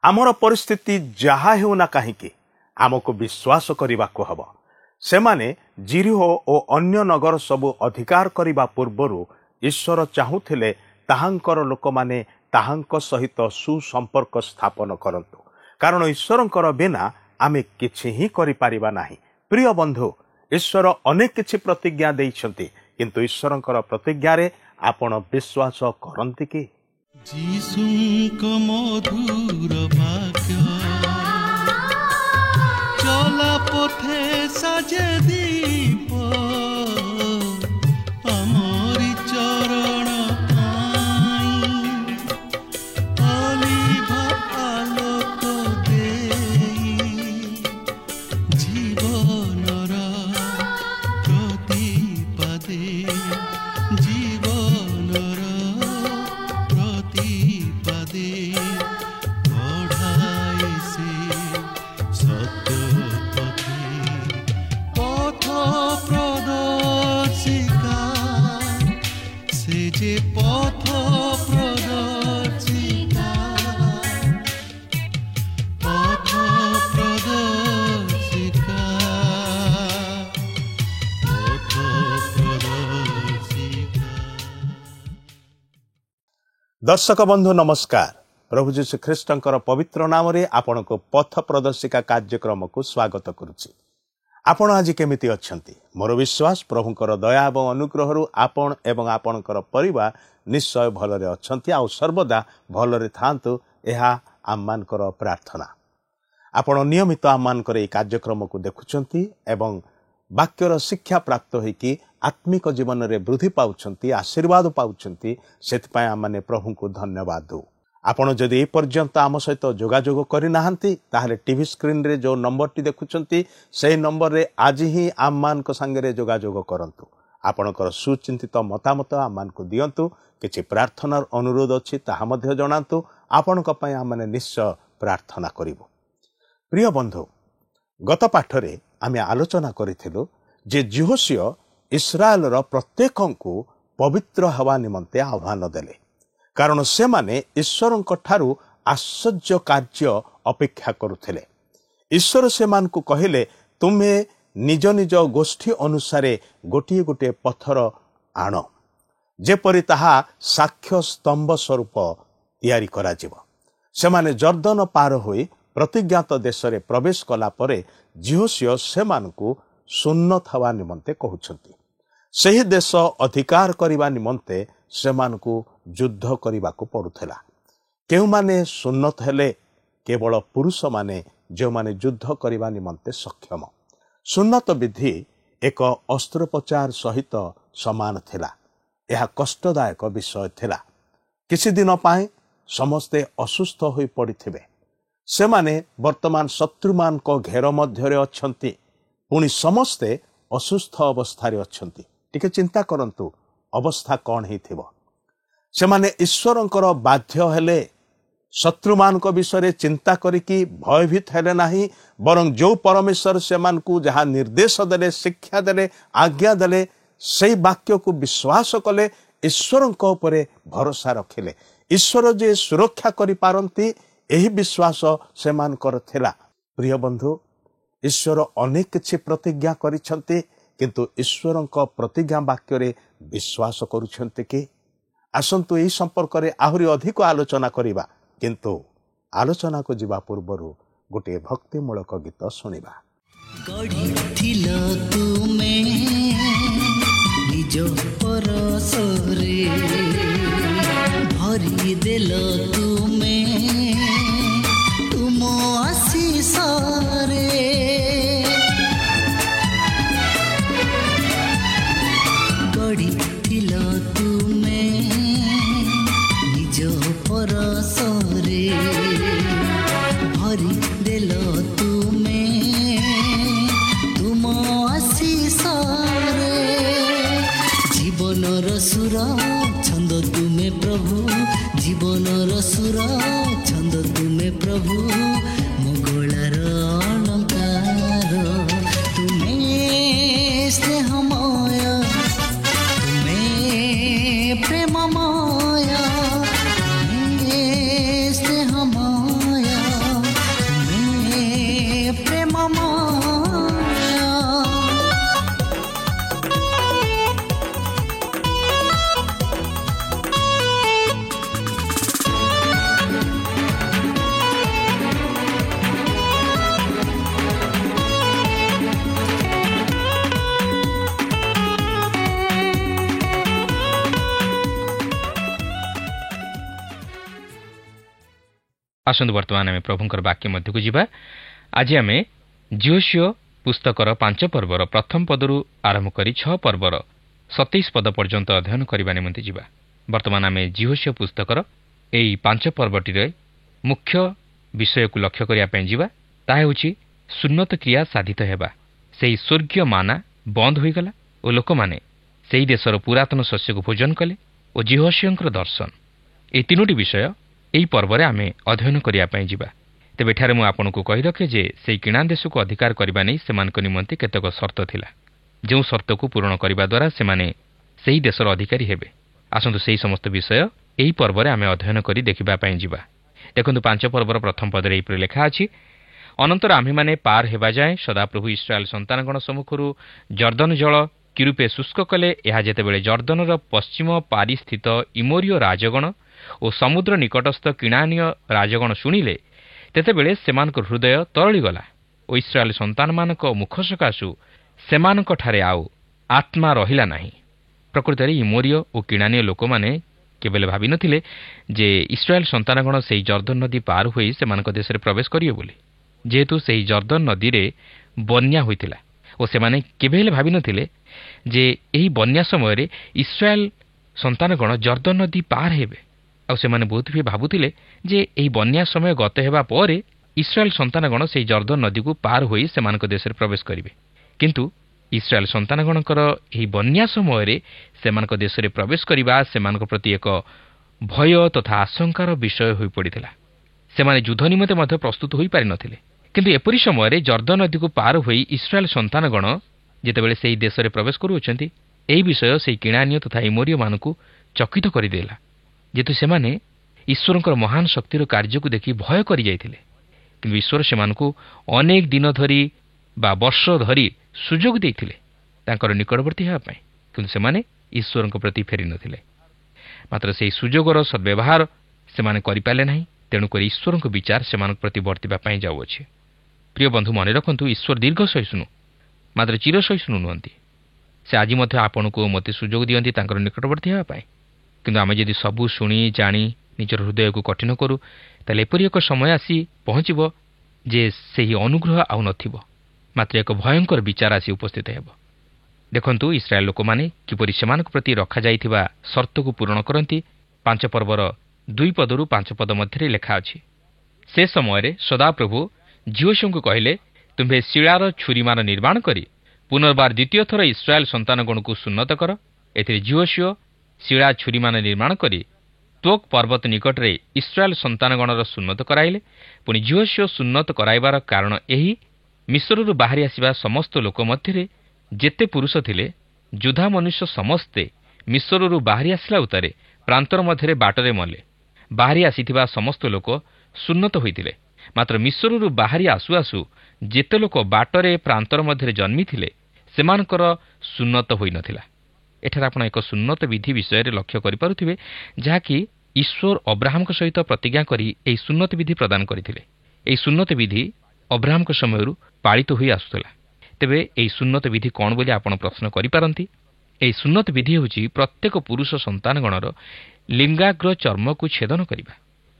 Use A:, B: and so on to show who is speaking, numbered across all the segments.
A: आमर परिस्थिति जहा हेउना काहींकी आमको विश्वास करने को हब। सेमाने जिरिहो और अन्य नगर सबु अधिकार करने पूर्वरु ईश्वर चाहूथिले ताहांकर लोक माने ताहांक सहित सुसंपर्क स्थापन करंतु, कारण ईश्वरंकर बिना आमे किछि ही करि पारिबा नाही। प्रिय बंधु, ईश्वर अनेक किछि प्रतिज्ञा देइछंती, किंतु ईश्वरंकर प्रतिज्ञा रे आपण विश्वास करंती कि?
B: जीसुंक मधुर वाक्य चला पथे साजे दीप आमरी चरण पाई अलिभा आलोक देई जीवनर प्रतिपादे जीवनर प्रतिपादे बढ़ाई से सत्य पथ प्रदर्शिका से जे पथ प्रदर्शिका पथ प्रदर्शिका पथ प्रदर्शिका।
A: दर्शक बंधु नमस्कार। प्रभु जीशु ख्रीष्टंकर पवित्र नाम रे आपण को पथ प्रदर्शिका कार्यक्रम को स्वागत करुछि। आपण आज केमिति अछंती? मोर विश्वास प्रभुंकर दया एवं अनुग्रहरु आपण एवं आपणकर परिवार निश्चय भलरे अछंती आ सर्वदा भलरे थांतु, एहा आम्मानकर प्रार्थना। आपण नियमित आम्मानकर ए कार्यक्रम को देखुछंती एवं वाक्यर शिक्षा प्राप्त होइकी आत्मिक जीवन रे वृद्धि पाउछंती, आशीर्वाद पाउछंती। सेतपाय आमाने प्रभु को धन्यवाद दो। आपण जदि ए पर्यंत आम सहित जोगाजोग करि नाहंती ताहले टीवी स्क्रीन रे जो नंबर टी देखुछंती सेही नंबर रे आज ही आम्मान को संगे जोगाजोग करंतु। आपणकर सुचिंतित मतामत आम्मान को दियंतु। किछि प्रार्थनार अनुरोध अछि ताहा मध्ये जणांतु। आपणक पय आमाने निश्चय प्रार्थना करिवो। प्रिय बंधु, गत पाठरे आमे आलोचना करिथिलु जे यहोशू इस्राएल रो प्रत्येकंकु पवित्र हवा निमंते आह्वान देले, कारण से माने ईश्वरंक ठारू आश्चर्य कार्य अपेक्षा करुथिले। ईश्वर से मान को कहिले, तुम्हे निज निज गोष्ठी अनुसारे गोटे गोटे पत्थर आण, जेपरि ताहा साक्ष्य स्तंभ स्वरूप तैयारी करा जिवो। से माने जर्दन पार होई प्रतिज्ञात देश रे प्रवेश कला परे यहोशू से मान को सुन्नत हवा निमंते कहउछंती। सही देश अधिकार करिबा निमंते से मान को युद्ध करिबा को पड़ुथला। केउ माने सुन्नत हेले केवल पुरुष माने जो माने युद्ध करिबा निमंते सक्षम। सुन्नत विधि एक अस्त्रोपचार सहित समान थिला। यह कष्टदायक विषय थिला। किसी दिन पाए समस्ते असुस्थ होई पड़िथिबे। से माने वर्तमान शत्रुमान को घेर मध्यरे अछंती, पुणी समस्ते असुस्थ अवस्था रे अछंती। टिके चिंता करंतु अवस्था कौन ही थिबो। से माने ईश्वरंकर बाध्य हेले शत्रुमान को विषय चिंता करिकी भयभीत हेले नाही, बरं जो परमेश्वर से मान को जहाँ निर्देश देले, शिक्षा देले, आज्ञा देले, सेही वाक्य को विश्वास कले, ईश्वरंक उपरे भरोसा रखिले। ईश्वर जे सुरक्षा करि पारंती एही विश्वास से मानकर थिला। प्रिय बंधु, ईश्वर अनेक किछि प्रतिज्ञा करिसंती, किंतु ईश्वरंक प्रतिज्ञा वाक्य रे विश्वास करुछंती कि? आसंतु एही संपर्क रे आहुरी अधिक आलोचना करिबा, किंतु आलोचना को जिबा पूर्वरु गोटे भक्तिमूलक गीत सुनिबा।
B: गढ़िथिल तुमे निज परसरे भरी देल तुमे तुम आशीष रे गढ़िथिल तुमे निज परसरे भरी देल तुमे तुम आशीष रे जीवनर सुर छंद तुमे प्रभु जीवनर सुर छंद तुमे प्रभु मोगलार अलंकार तुमे स्नेहमय तुमे प्रेममय तुमे स्नेहमय
C: ଆସନ୍ତୁ ବର୍ତ୍ତମାନ ଆମେ ପ୍ରଭୁଙ୍କର ବାକ୍ୟ ମଧ୍ୟକୁ ଯିବା। ଆଜି ଆମେ ଜିଓସିଓ ପୁସ୍ତକର 5 ପର୍ବର ପ୍ରଥମ ପଦରୁ ଆରମ୍ଭ କରି 6 ପର୍ବର 27 ପଦ ପର୍ଯ୍ୟନ୍ତ ଅଧ୍ୟୟନ କରିବା ନିମନ୍ତେ ଯିବା। ବର୍ତ୍ତମାନ ଆମେ ଜିଓସିଓ ପୁସ୍ତକର ଏହି 5 ପର୍ବଟିରେ ମୁଖ୍ୟ ବିଷୟକୁ ଲକ୍ଷ୍ୟ କରିବା ପାଇଁ ଯିବା। ତାହା ହେଉଛି ସୁନ୍ନତ କ୍ରିୟା ସାଧିତ ହେବା। ସେହି ସ୍ୱର୍ଗୀୟ ମାନା ବନ୍ଦ ହୋଇଗଲା ଓ ଲୋକମାନେ ସେହି ଦେଶର ପୁରାତନ ଶସ୍ୟକୁ ଭୋଜନ କଲେ ଓ ଜିହୋସିଓଙ୍କର ଦର୍ଶନ। ଏହି 3ଟି ବିଷୟ ଏହି ପର୍ବରେ ଆମେ ଅଧ୍ୟୟନ କରିବା ପାଇଁ ଯିବା। ତେବେ ଏଠାରେ ମୁଁ ଆପଣଙ୍କୁ କହି ରଖେ ଯେ ସେହି କିଣା ଦେଶକୁ ଅଧିକାର କରିବା ନେଇ ସେମାନଙ୍କ ନିମନ୍ତେ କେତେକ ସର୍ତ୍ତ ଥିଲା, ଯେଉଁ ସର୍ତ୍ତକୁ ପୂରଣ କରିବା ଦ୍ୱାରା ସେମାନେ ସେହି ଦେଶର ଅଧିକାରୀ ହେବେ। ଆସନ୍ତୁ ସେହି ସମସ୍ତ ବିଷୟ ଏହି ପର୍ବରେ ଆମେ ଅଧ୍ୟୟନ କରି ଦେଖିବା ପାଇଁ ଯିବା। ଦେଖନ୍ତୁ 5 ପର୍ବର ପ୍ରଥମ ପଦରେ ଏହିପରି ଲେଖା ଅଛି, ଅନନ୍ତର ଆମ୍ଭେମାନେ ପାର ହେବା ଯାଏଁ ସଦାପ୍ରଭୁ ଇସ୍ରାଏଲ୍ ସନ୍ତାନଗଣ ସମ୍ମୁଖରୁ ଜର୍ଦ୍ଦନ ଜଳ କିରୂପେ ଶୁଷ୍କ କଲେ। ଏହା ଯେତେବେଳେ ଜର୍ଦ୍ଦନର ପଶ୍ଚିମ ପାରିସ୍ଥିତ ଇମୋରୀୟ ରାଜଗଣ ଓ ସମୁଦ୍ର ନିକଟସ୍ଥ କିଣାନୀୟ ରାଜଗଣ ଶୁଣିଲେ, ତେତେବେଳେ ସେମାନଙ୍କ ହୃଦୟ ତରଳିଗଲା ଓ ଇସ୍ରାଏଲ୍ ସନ୍ତାନମାନଙ୍କ ମୁଖ ସକାଶୁ ସେମାନଙ୍କଠାରେ ଆଉ ଆତ୍ମା ରହିଲା ନାହିଁ। ପ୍ରକୃତରେ ଇମୋରୀୟ ଓ କିଣାନୀୟ ଲୋକମାନେ କେବେଲେ ଭାବିନଥିଲେ ଯେ ଇସ୍ରାଏଲ୍ ସନ୍ତାନଗଣ ସେହି ଜର୍ଦ୍ଦନ ନଦୀ ପାର ହୋଇ ସେମାନଙ୍କ ଦେଶରେ ପ୍ରବେଶ କରିବେ ବୋଲି, ଯେହେତୁ ସେହି ଜର୍ଦ୍ଦନ ନଦୀରେ ବନ୍ୟା ହୋଇଥିଲା ଓ ସେମାନେ କେବେ ହେଲେ ଭାବିନଥିଲେ ଯେ ଏହି ବନ୍ୟା ସମୟରେ ଇସ୍ରାଏଲ୍ ସନ୍ତାନଗଣ ଜର୍ଦ୍ଦନ ନଦୀ ପାର ହେବେ। ଆଉ ସେମାନେ ବହୁତ ବି ଭାବୁଥିଲେ ଯେ ଏହି ବନ୍ୟା ସମୟ ଗତ ହେବା ପରେ ଇସ୍ରାଏଲ୍ ସନ୍ତାନଗଣ ସେହି ଜର୍ଦ୍ଦନ ନଦୀକୁ ପାର ହୋଇ ସେମାନଙ୍କ ଦେଶରେ ପ୍ରବେଶ କରିବେ। କିନ୍ତୁ ଇସ୍ରାଏଲ୍ ସନ୍ତାନଗଣଙ୍କର ଏହି ବନ୍ୟା ସମୟରେ ସେମାନଙ୍କ ଦେଶରେ ପ୍ରବେଶ କରିବା ସେମାନଙ୍କ ପ୍ରତି ଏକ ଭୟ ତଥା ଆଶଙ୍କାର ବିଷୟ ହୋଇପଡ଼ିଥିଲା। ସେମାନେ ଯୁଦ୍ଧ ନିମନ୍ତେ ମଧ୍ୟ ପ୍ରସ୍ତୁତ ହୋଇପାରିନଥିଲେ। କିନ୍ତୁ ଏପରି ସମୟରେ ଜର୍ଦ୍ଦନ ନଦୀକୁ ପାର ହୋଇ ଇସ୍ରାଏଲ୍ ସନ୍ତାନଗଣ ଯେତେବେଳେ ସେହି ଦେଶରେ ପ୍ରବେଶ କରୁଅଛନ୍ତି, ଏହି ବିଷୟ ସେହି କିଣାନୀୟ ତଥା ଇମୋରୀୟମାନଙ୍କୁ ଚକିତ କରିଦେଲା, ଯେହେତୁ ସେମାନେ ଈଶ୍ୱରଙ୍କର ମହାନ ଶକ୍ତିର କାର୍ଯ୍ୟକୁ ଦେଖି ଭୟ କରିଯାଇଥିଲେ। କିନ୍ତୁ ଈଶ୍ୱର ସେମାନଙ୍କୁ ଅନେକ ଦିନ ଧରି ବା ବର୍ଷ ଧରି ସୁଯୋଗ ଦେଇଥିଲେ ତାଙ୍କର ନିକଟବର୍ତ୍ତୀ ହେବା ପାଇଁ, କିନ୍ତୁ ସେମାନେ ଈଶ୍ୱରଙ୍କ ପ୍ରତି ଫେରିନଥିଲେ। ମାତ୍ର ସେହି ସୁଯୋଗର ସଦ୍ବ୍ୟବହାର ସେମାନେ କରିପାରିଲେ ନାହିଁ। ତେଣୁକରି ଈଶ୍ୱରଙ୍କ ବିଚାର ସେମାନଙ୍କ ପ୍ରତି ବର୍ତ୍ତିବା ପାଇଁ ଯାଉଅଛି। ପ୍ରିୟ ବନ୍ଧୁ, ମନେ ରଖନ୍ତୁ, ଈଶ୍ୱର ଦୀର୍ଘ ସହିଷ୍ଣୁ ମାତ୍ର ଚିର ସହିଷ୍ଣୁ ନୁହନ୍ତି। ସେ ଆଜି ମଧ୍ୟ ଆପଣଙ୍କୁ ମୋତେ ସୁଯୋଗ ଦିଅନ୍ତି ତାଙ୍କର ନିକଟବର୍ତ୍ତୀ ହେବା ପାଇଁ। କିନ୍ତୁ ଆମେ ଯଦି ସବୁ ଶୁଣି ଜାଣି ନିଜର ହୃଦୟକୁ କଠିନ କରୁ, ତାହେଲେ ଏପରି ଏକ ସମୟ ଆସି ପହଞ୍ଚିବ ଯେ ସେହି ଅନୁଗ୍ରହ ଆଉ ନଥିବ, ମାତ୍ର ଏକ ଭୟଙ୍କର ବିଚାର ଆସି ଉପସ୍ଥିତ ହେବ। ଦେଖନ୍ତୁ ଇସ୍ରାଏଲ୍ ଲୋକମାନେ କିପରି ସେମାନଙ୍କ ପ୍ରତି ରଖାଯାଇଥିବା ସର୍ତ୍ତକୁ ପୂରଣ କରନ୍ତି। 5 ପର୍ବର 2 ପଦରୁ 5 ପଦ ମଧ୍ୟରେ ଲେଖା ଅଛି, ସେ ସମୟରେ ସଦାପ୍ରଭୁ ଜିଓସିଓଙ୍କୁ କହିଲେ, ତୁମ୍ଭେ ଶିଳାର ଛୁରୀମାନ ନିର୍ମାଣ କରି ପୁନର୍ବାର ଦ୍ୱିତୀୟ ଥର ଇସ୍ରାଏଲ୍ ସନ୍ତାନଗଣକୁ ସୁନ୍ନତ କର। ଏଥିରେ ଜିଓସିଓ ଶିଳା ଛୁରୀମାନ ନିର୍ମାଣ କରି ତୋକ୍ ପର୍ବତ ନିକଟରେ ଇସ୍ରାଏଲ୍ ସନ୍ତାନଗଣର ସୁନ୍ନତ କରାଇଲେ। ପୁଣି ଜିଓସିଓ ସୁନ୍ନତ କରାଇବାର କାରଣ ଏହି, ମିଶ୍ରରୁ ବାହାରି ଆସିବା ସମସ୍ତ ଲୋକ ମଧ୍ୟରେ ଯେତେ ପୁରୁଷ ଥିଲେ, ଯୋଦ୍ଧା ମନୁଷ୍ୟ ସମସ୍ତେ ମିଶ୍ରରୁ ବାହାରି ଆସିଲା ଉତ୍ତାରେ ପ୍ରାନ୍ତର ମଧ୍ୟରେ ବାଟରେ ମଲେ। ବାହାରି ଆସିଥିବା ସମସ୍ତ ଲୋକ ସୁନ୍ନତ ହୋଇଥିଲେ, ମାତ୍ର ମିଶ୍ରରୁ ବାହାରି ଆସୁ ଆସୁ ଯେତେ ଲୋକ ବାଟରେ ପ୍ରାନ୍ତର ମଧ୍ୟରେ ଜନ୍ମିଥିଲେ ସେମାନଙ୍କର ସୁନ୍ନତ ହୋଇନଥିଲା। ଏଠାରେ ଆପଣ ଏକ ସୁନ୍ନତ ବିଧି ବିଷୟରେ ଲକ୍ଷ୍ୟ କରିପାରୁଥିବେ, ଯାହାକି ଈଶ୍ୱର ଅବ୍ରାହମଙ୍କ ସହିତ ପ୍ରତିଜ୍ଞା କରି ଏହି ସୁନ୍ନତ ବିଧି ପ୍ରଦାନ କରିଥିଲେ। ଏହି ସୁନ୍ନତ ବିଧି ଅବ୍ରାହମଙ୍କ ସମୟରୁ ପାଳିତ ହୋଇ ଆସୁଥିଲା। ତେବେ ଏହି ସୁନ୍ନତ ବିଧି କ'ଣ ବୋଲି ଆପଣ ପ୍ରଶ୍ନ କରିପାରନ୍ତି? ଏହି ସୁନ୍ନତ ବିଧି ହେଉଛି ପ୍ରତ୍ୟେକ ପୁରୁଷ ସନ୍ତାନଗଣର ଲିଙ୍ଗାଗ୍ର ଚର୍ମକୁ ଛେଦନ କରିବା।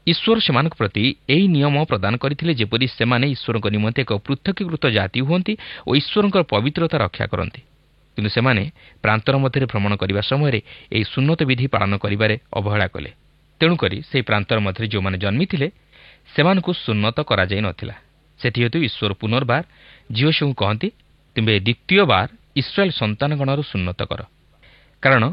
C: ଈଶ୍ୱର ସେମାନଙ୍କ ପ୍ରତି ଏହି ନିୟମ ପ୍ରଦାନ କରିଥିଲେ, ଯେପରି ସେମାନେ ଈଶ୍ୱରଙ୍କ ନିମନ୍ତେ ଏକ ପୃଥକୀକୃତ ଜାତି ହୁଅନ୍ତି ଓ ଈଶ୍ୱରଙ୍କର ପବିତ୍ରତା ରକ୍ଷା କରନ୍ତି। କିନ୍ତୁ ସେମାନେ ପ୍ରାନ୍ତର ମଧ୍ୟରେ ଭ୍ରମଣ କରିବା ସମୟରେ ଏହି ସୁନ୍ନତ ବିଧି ପାଳନ କରିବାରେ ଅବହେଳା କଲେ। ତେଣୁକରି ସେହି ପ୍ରାନ୍ତର ମଧ୍ୟରେ ଯେଉଁମାନେ ଜନ୍ମିଥିଲେ ସେମାନଙ୍କୁ ସୁନ୍ନତ କରାଯାଇ ନଥିଲା। ସେଥିହେତୁ ଈଶ୍ୱର ପୁନର୍ବାର ଜିଓସିଓଙ୍କୁ କହନ୍ତି, ତୁମ୍ଭେ ଦ୍ୱିତୀୟ ବାର ଇସ୍ରାଏଲ୍ ସନ୍ତାନଗଣର ସୁନ୍ନତ କର। କାରଣ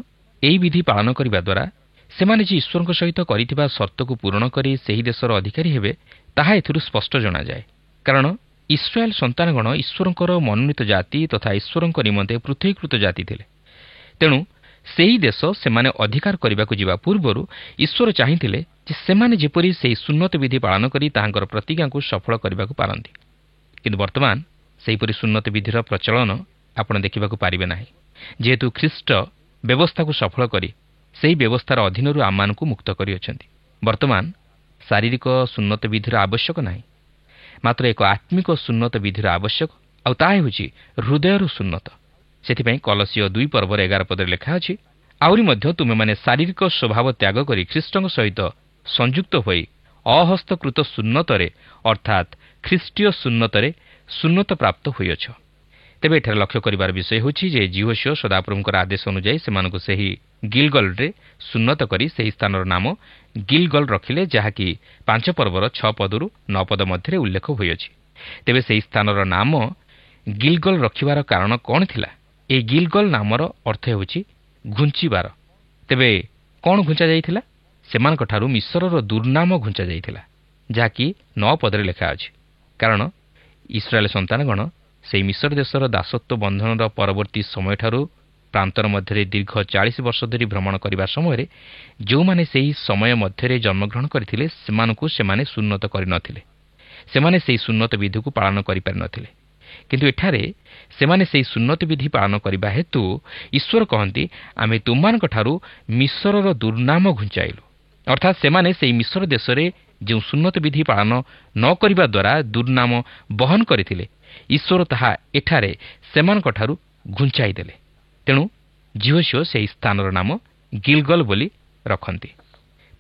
C: ଏହି ବିଧି ପାଳନ କରିବା ଦ୍ୱାରା ସେମାନେ ଯେ ଈଶ୍ୱରଙ୍କ ସହିତ କରିଥିବା ସର୍ତ୍ତକୁ ପୂରଣ କରି ସେହି ଦେଶର ଅଧିକାରୀ ହେବେ, ତାହା ଏଥିରୁ ସ୍ପଷ୍ଟ ଜଣାଯାଏ। କାରଣ ଇସ୍ରାଏଲ୍ ସନ୍ତାନଗଣ ଈଶ୍ୱରଙ୍କର ମନୋନୀତ ଜାତି ତଥା ଈଶ୍ୱରଙ୍କ ନିମନ୍ତେ ପୃଥକୀକୃତ ଜାତି ଥିଲେ। ତେଣୁ ସେହି ଦେଶ ସେମାନେ ଅଧିକାର କରିବାକୁ ଯିବା ପୂର୍ବରୁ ଈଶ୍ୱର ଚାହିଁଥିଲେ ଯେ ସେମାନେ ଯେପରି ସେହି ସୁନ୍ନତ ବିଧି ପାଳନ କରି ତାହାଙ୍କର ପ୍ରତିଜ୍ଞାକୁ ସଫଳ କରିବାକୁ ପାରନ୍ତି। କିନ୍ତୁ ବର୍ତ୍ତମାନ ସେହିପରି ସୁନ୍ନତ ବିଧିର ପ୍ରଚଳନ ଆପଣ ଦେଖିବାକୁ ପାରିବେ ନାହିଁ, ଯେହେତୁ ଖ୍ରୀଷ୍ଟ ବ୍ୟବସ୍ଥାକୁ ସଫଳ କରି ସେହି ବ୍ୟବସ୍ଥାର ଅଧୀନରୁ ଆମମାନଙ୍କୁ ମୁକ୍ତ କରିଅଛନ୍ତି। ବର୍ତ୍ତମାନ ଶାରୀରିକ ସୁନ୍ନତ ବିଧିର ଆବଶ୍ୟକ ନାହିଁ, ମାତ୍ର ଏକ ଆତ୍ମିକ ସୁନ୍ନତ ବିଧିର ଆବଶ୍ୟକ, ଆଉ ତାହା ହେଉଛି ହୃଦୟର ସୁନ୍ନତ। ସେଥିପାଇଁ କଲସିୟ 2 ପର୍ବର 11 ପଦରେ ଲେଖା ଅଛି, ଆହୁରି ମଧ୍ୟ ତୁମେମାନେ ଶାରୀରିକ ସ୍ୱଭାବ ତ୍ୟାଗ କରି ଖ୍ରୀଷ୍ଟଙ୍କ ସହିତ ସଂଯୁକ୍ତ ହୋଇ ଅହସ୍ତକୃତ ସୁନ୍ନତରେ ଅର୍ଥାତ୍ ଖ୍ରୀଷ୍ଟୀୟ ସୁନ୍ନତରେ ସୁନ୍ନତ ପ୍ରାପ୍ତ ହୋଇଅଛ। ତେବେ ଏଠାରେ ଲକ୍ଷ୍ୟ କରିବାର ବିଷୟ ହେଉଛି ଯେ ଯୀହୋଶୁଆ ସଦାପ୍ରଭୁଙ୍କର ଆଦେଶ ଅନୁଯାୟୀ ସେମାନଙ୍କୁ ସେହି ଗିଲଗଲରେ ସୁନ୍ନତ କରି ସେହି ସ୍ଥାନର ନାମ ଗିଲଗଲ ରଖିଲେ, ଯାହାକି 5 ପର୍ବର 6 ପଦରୁ 9 ପଦ ମଧ୍ୟରେ ଉଲ୍ଲେଖ ହୋଇଅଛି। ତେବେ ସେହି ସ୍ଥାନର ନାମ ଗିଲଗଲ ରଖିବାର କାରଣ କ'ଣ ଥିଲା? ଏହି ଗିଲଗଲ ନାମର ଅର୍ଥ ହେଉଛି ଘୁଞ୍ଚିବାର। ତେବେ କ'ଣ ଘୁଞ୍ଚା ଯାଇଥିଲା? ସେମାନଙ୍କଠାରୁ ମିଶ୍ରର ଦୁର୍ନାମ ଘୁଞ୍ଚା ଯାଇଥିଲା, ଯାହାକି 9 ପଦରେ ଲେଖା ଅଛି। କାରଣ ଇସ୍ରାଏଲ ସନ୍ତାନଗଣ ସେହି ମିଶ୍ର ଦେଶର ଦାସତ୍ୱ ବନ୍ଧନର ପରବର୍ତ୍ତୀ ସମୟଠାରୁ ପ୍ରାନ୍ତର ମଧ୍ୟରେ ଦୀର୍ଘ 40 ବର୍ଷ ଧରି ଭ୍ରମଣ କରିବା ସମୟରେ ଯେଉଁମାନେ ସେହି ସମୟ ମଧ୍ୟରେ ଜନ୍ମଗ୍ରହଣ କରିଥିଲେ ସେମାନଙ୍କୁ ସେମାନେ ସୁନ୍ନତ କରିନଥିଲେ। ସେମାନେ ସେହି ସୁନ୍ନତ ବିଧିକୁ ପାଳନ କରିପାରିନଥିଲେ। କିନ୍ତୁ ଏଠାରେ ସେମାନେ ସେହି ସୁନ୍ନତ ବିଧି ପାଳନ କରିବା ହେତୁ ଈଶ୍ୱର କହନ୍ତି, ଆମେ ତୁମମାନଙ୍କଠାରୁ ମିଶ୍ରର ଦୁର୍ନାମ ଘୁଞ୍ଚାଇଲୁ। ଅର୍ଥାତ୍ ସେମାନେ ସେହି ମିଶ୍ର ଦେଶରେ ଯେଉଁ ସୁନ୍ନତ ବିଧି ପାଳନ ନ କରିବା ଦ୍ୱାରା ଦୁର୍ନାମ ବହନ କରିଥିଲେ, ଈଶ୍ୱର ତାହା ଏଠାରେ ସେମାନଙ୍କଠାରୁ ଘୁଞ୍ଚାଇ ଦେଲେ। ତେଣୁ ଯୀହୋଶୁଆ ସେହି ସ୍ଥାନର ନାମ ଗିଲଗଲ ବୋଲି ରଖନ୍ତି।